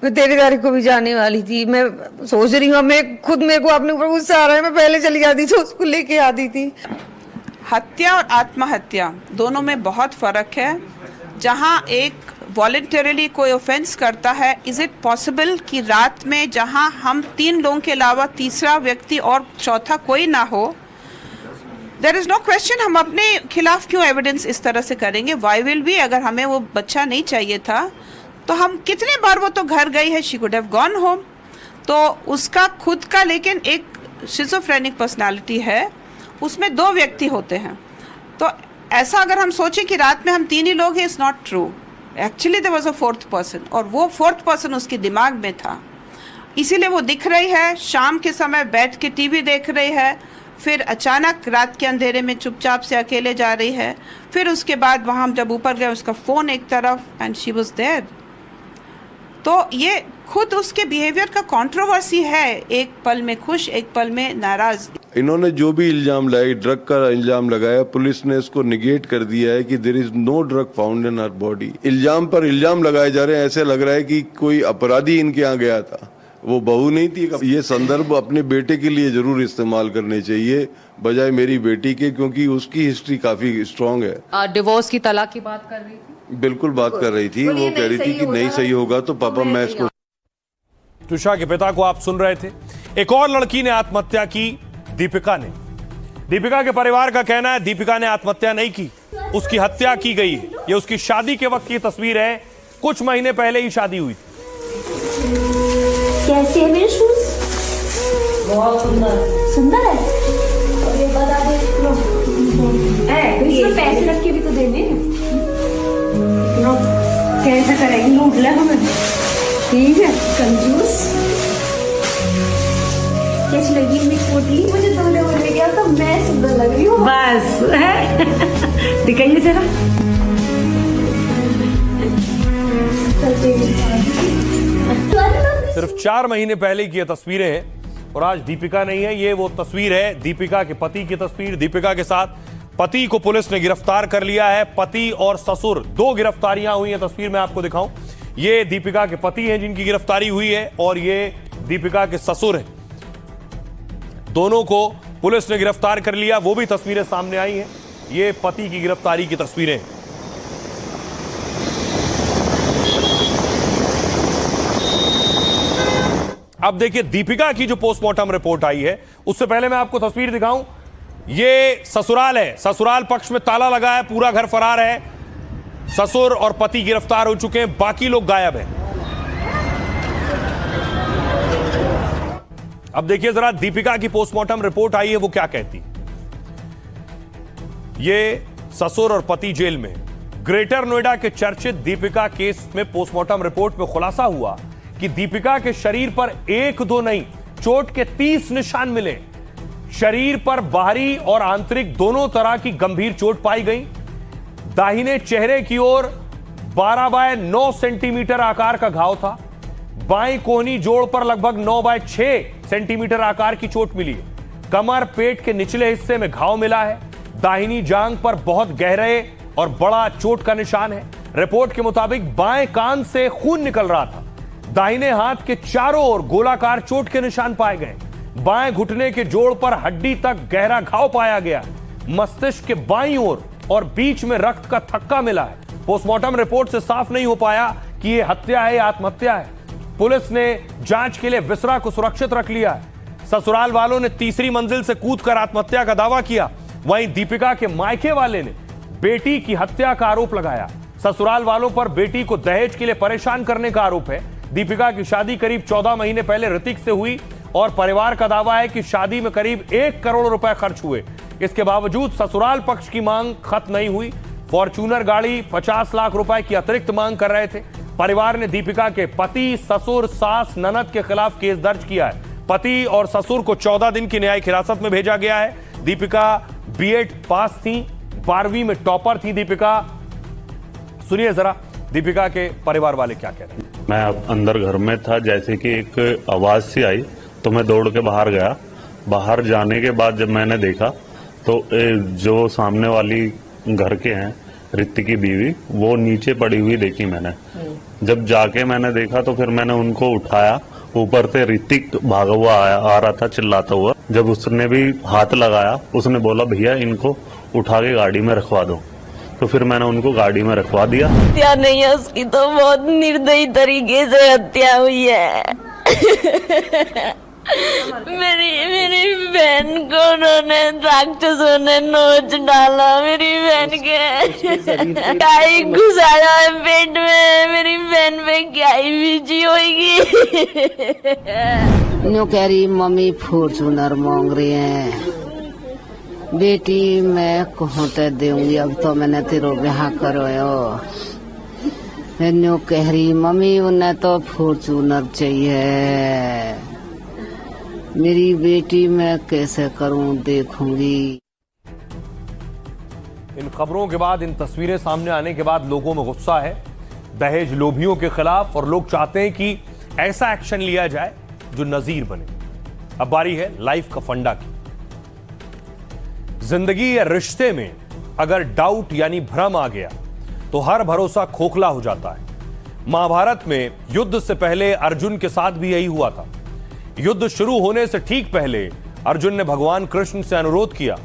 मैं 13 तारीख को भी जाने वाली थी। मैं सोच रही हूँ, मैं खुद मेरे को अपने ऊपर गुस्सा आ रहा है। मैं पहले चली जाती तो उसको लेके आती थी। हत्या और आत्महत्या दोनों में बहुत फर्क है। जहाँ एक वॉलंटरली कोई ऑफेंस करता है, इज इट पॉसिबल कि रात में जहाँ हम 3 लोगों के अलावा तीसरा व्यक्ति और चौथा कोई ना हो, देयर इज नो क्वेश्चन, हम अपने खिलाफ क्यों एविडेंस इस तरह से करेंगे? Y will be? अगर हमें वो बच्चा नहीं चाहिए था तो हम कितने बार, वो तो घर गई है, she could have gone home. तो उसका खुद का, लेकिन एक शिज़ोफ्रेनिक पर्सनालिटी है, उसमें 2 व्यक्ति होते हैं। तो ऐसा अगर हम सोचें कि रात में हम 3 ही लोग हैं, it's not true. Actually there was a 4th person, और वो 4th पर्सन उसके दिमाग में था, इसीलिए वो दिख रही है। शाम के समय बैठ के टीवी देख रही है, फिर अचानक रात के अंधेरे में चुपचाप से अकेले जा रही है। फिर उसके बाद वहाँ जब ऊपर गए, उसका फ़ोन एक तरफ, एंड शी वाज देयर। तो ये खुद उसके बिहेवियर का कंट्रोवर्सी है, एक पल में खुश, एक पल में नाराज। इन्होंने जो भी इल्जाम लगाए, ड्रग का इल्जाम लगाया, पुलिस ने इसको निगेट कर दिया है कि there is no drug found in her body. इल्जाम पर इल्जाम लगाए जा रहे हैं, ऐसे लग रहा है कि कोई अपराधी इनके यहाँ गया था, वो बहू नहीं थी। ये संदर्भ अपने बेटे के लिए जरूर इस्तेमाल करने चाहिए बजाय मेरी बेटी के, क्योंकि उसकी हिस्ट्री काफी स्ट्रांग है। डिवोर्स की तलाक की बात कर रही थी, बिल्कुल बात कर रही थी। वो कह रही थी कि नहीं सही होगा तो पापा मैं इसको। तुषा के पिता को आप सुन रहे थे। एक और लड़की ने आत्महत्या की, दीपिका ने। दीपिका के परिवार का कहना है दीपिका ने आत्महत्या नहीं की, उसकी हत्या की गई है। ये उसकी शादी के वक्त की तस्वीर है, कुछ महीने पहले ही शादी हुई थी। कैसे है मेरे शूज? बहुत सुंदर। सुंदर है? और ये बता दे, लो। इसमें पैसे रख के भी तो देने। लो, कैसा करेंगे? लूट ले हमें। ठीक है, कंजूस। कैसी लगी मेरी पोटली? मुझे दूल्हे बोलने गया तो मैं सुंदर लग रही हूँ। बस है, दिखाइए जरा। सिर्फ 4 महीने पहले की ये तस्वीरें हैं और आज दीपिका नहीं है। ये वो तस्वीर है दीपिका के पति की तस्वीर। दीपिका के साथ पति को पुलिस ने गिरफ्तार कर लिया है। पति और ससुर, 2 गिरफ्तारियां हुई हैं। तस्वीर में आपको दिखाऊं, ये दीपिका के पति हैं जिनकी गिरफ्तारी हुई है और ये दीपिका के ससुर हैं। दोनों को पुलिस ने गिरफ्तार कर लिया। वो भी तस्वीरें सामने आई हैं, ये पति की गिरफ्तारी की तस्वीरें। अब देखिए दीपिका की जो पोस्टमार्टम रिपोर्ट आई है, उससे पहले मैं आपको तस्वीर दिखाऊं। ये ससुराल है, ससुराल पक्ष में ताला लगा है, पूरा घर फरार है। ससुर और पति गिरफ्तार हो चुके हैं, बाकी लोग गायब हैं। अब देखिए जरा दीपिका की पोस्टमार्टम रिपोर्ट आई है, वो क्या कहती। ये ससुर और पति जेल में। ग्रेटर नोएडा के चर्चित दीपिका केस में पोस्टमार्टम रिपोर्ट में खुलासा हुआ कि दीपिका के शरीर पर 1-2 नहीं, चोट के 30 निशान मिले। शरीर पर बाहरी और आंतरिक दोनों तरह की गंभीर चोट पाई गई। दाहिने चेहरे की ओर 12 बाय 9 सेंटीमीटर आकार का घाव था। बाएं कोहनी जोड़ पर लगभग 9 बाय 6 सेंटीमीटर आकार की चोट मिली है। कमर, पेट के निचले हिस्से में घाव मिला है। दाहिनी जांघ पर बहुत गहरे और बड़ा चोट का निशान है। रिपोर्ट के मुताबिक बाएं कान से खून निकल रहा था। दाहिने हाथ के चारों ओर गोलाकार चोट के निशान पाए गए। बाएं घुटने के जोड़ पर हड्डी तक गहरा घाव पाया गया। मस्तिष्क के बाईं ओर और बीच में रक्त का थक्का मिला है। पोस्टमार्टम रिपोर्ट से साफ नहीं हो पाया कि यह हत्या है या आत्महत्या है। पुलिस ने जांच के लिए विसरा को सुरक्षित रख लिया है। ससुराल वालों ने तीसरी मंजिल से कूदकर आत्महत्या का दावा किया। वहीं दीपिका के मायके वाले ने बेटी की हत्या का आरोप लगाया। ससुराल वालों पर बेटी को दहेज के लिए परेशान करने का आरोप है। दीपिका की शादी करीब 14 महीने पहले ऋतिक से हुई और परिवार का दावा है कि शादी में करीब 1 करोड़ रुपए खर्च हुए। इसके बावजूद ससुराल पक्ष की मांग खत्म नहीं हुई। फॉर्च्यूनर गाड़ी 50 लाख रुपए की अतिरिक्त मांग कर रहे थे। परिवार ने दीपिका के पति, ससुर, सास, ननद के खिलाफ केस दर्ज किया है। पति और ससुर को 14 दिन की न्यायिक हिरासत में भेजा गया है। दीपिका बीएड पास थी, 12वीं में टॉपर थी दीपिका। सुनिए जरा दीपिका के परिवार वाले क्या कह रहे हैं। मैं अब अंदर घर में था, जैसे कि एक आवाज सी आई तो मैं दौड़ के बाहर गया। बाहर जाने के बाद जब मैंने देखा तो जो सामने वाली घर के हैं ऋतिक की बीवी, वो नीचे पड़ी हुई देखी मैंने। जब जाके मैंने देखा तो फिर मैंने उनको उठाया। ऊपर से ऋतिक भागा हुआ आ रहा था चिल्लाता हुआ। जब उसने भी हाथ लगाया, उसने बोला भैया इनको उठा के गाड़ी में रखवा दो। तो फिर मैंने उनको गाड़ी में रखवा दिया। हत्या नहीं है उसकी, तो बहुत निर्दयी तरीके से हत्या हुई है। मेरी बहन को उन्होंने राक्षसों ने नोच डाला। मेरी बहन के क्या ही घुसाया है पेट में। मेरी बहन पे क्या ही बीजी होगी। न्यू कह रही मम्मी फॉर्चूनर मांग रही है। बेटी मैं कहूँ तो दूंगी, अब तो मैंने तेरो ब्याह करो। न्यू कह रही मम्मी उन्हें तो फॉर्चूनर चाहिए। मेरी बेटी मैं कैसे करूं देखूंगी। इन खबरों के बाद, इन तस्वीरें सामने आने के बाद लोगों में गुस्सा है दहेज लोभियों के खिलाफ, और लोग चाहते हैं कि ऐसा एक्शन लिया जाए जो नजीर बने। अब बारी है लाइफ का फंडा की। जिंदगी या रिश्ते में अगर डाउट यानी भ्रम आ गया तो हर भरोसा खोखला हो जाता है। महाभारत में युद्ध से पहले अर्जुन के साथ भी यही हुआ था। युद्ध शुरू होने से ठीक पहले अर्जुन ने भगवान कृष्ण से अनुरोध किया,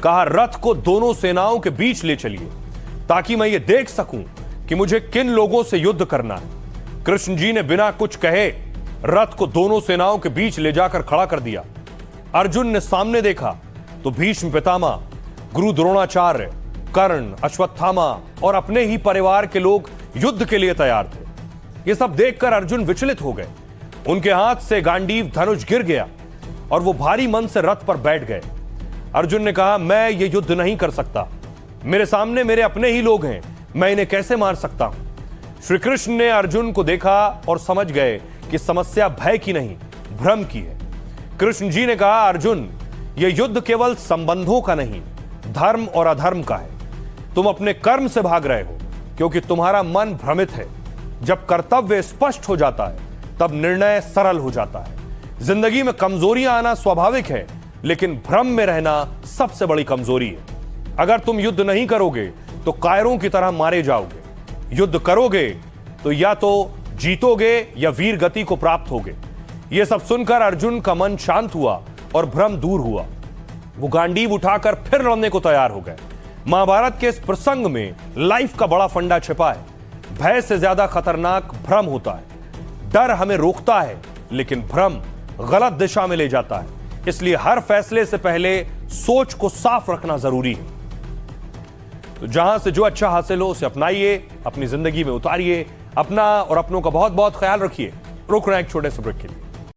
कहा रथ को दोनों सेनाओं के बीच ले चलिए ताकि मैं ये देख सकूं कि मुझे किन लोगों से युद्ध करना है। कृष्ण जी ने बिना कुछ कहे रथ को दोनों सेनाओं के बीच ले जाकर खड़ा कर दिया। अर्जुन ने सामने देखा तो भीष्म पितामह, गुरु द्रोणाचार्य, कर्ण, अश्वत्थामा और अपने ही परिवार के लोग युद्ध के लिए तैयार थे। ये सब देखकर अर्जुन विचलित हो गए। उनके हाथ से गांडीव धनुष गिर गया और वो भारी मन से रथ पर बैठ गए। अर्जुन ने कहा मैं ये युद्ध नहीं कर सकता, मेरे सामने मेरे अपने ही लोग हैं, मैं इन्हें कैसे मार सकता हूं। श्री कृष्ण ने अर्जुन को देखा और समझ गए कि समस्या भय की नहीं भ्रम की है। कृष्ण जी ने कहा अर्जुन ये युद्ध केवल संबंधों का नहीं, धर्म और अधर्म का है। तुम अपने कर्म से भाग रहे हो क्योंकि तुम्हारा मन भ्रमित है। जब कर्तव्य स्पष्ट हो जाता है तब निर्णय सरल हो जाता है। जिंदगी में कमजोरियां आना स्वाभाविक है, लेकिन भ्रम में रहना सबसे बड़ी कमजोरी है। अगर तुम युद्ध नहीं करोगे तो कायरों की तरह मारे जाओगे। युद्ध करोगे तो या तो जीतोगे या वीर गति को प्राप्त होगे। यह सब सुनकर अर्जुन का मन शांत हुआ और भ्रम दूर हुआ। वो गांडीव उठाकर फिर लड़ने को तैयार हो गए। महाभारत के इस प्रसंग में लाइफ का बड़ा फंडा छिपा है। भय से ज्यादा खतरनाक भ्रम होता है। डर हमें रोकता है लेकिन भ्रम गलत दिशा में ले जाता है। इसलिए हर फैसले से पहले सोच को साफ रखना जरूरी है। तो जहां से जो अच्छा हासिल हो उसे अपनाइए, अपनी जिंदगी में उतारिए। अपना और अपनों का बहुत बहुत ख्याल रखिए। रुक रहे हैं एक छोटे से ब्रेक के लिए।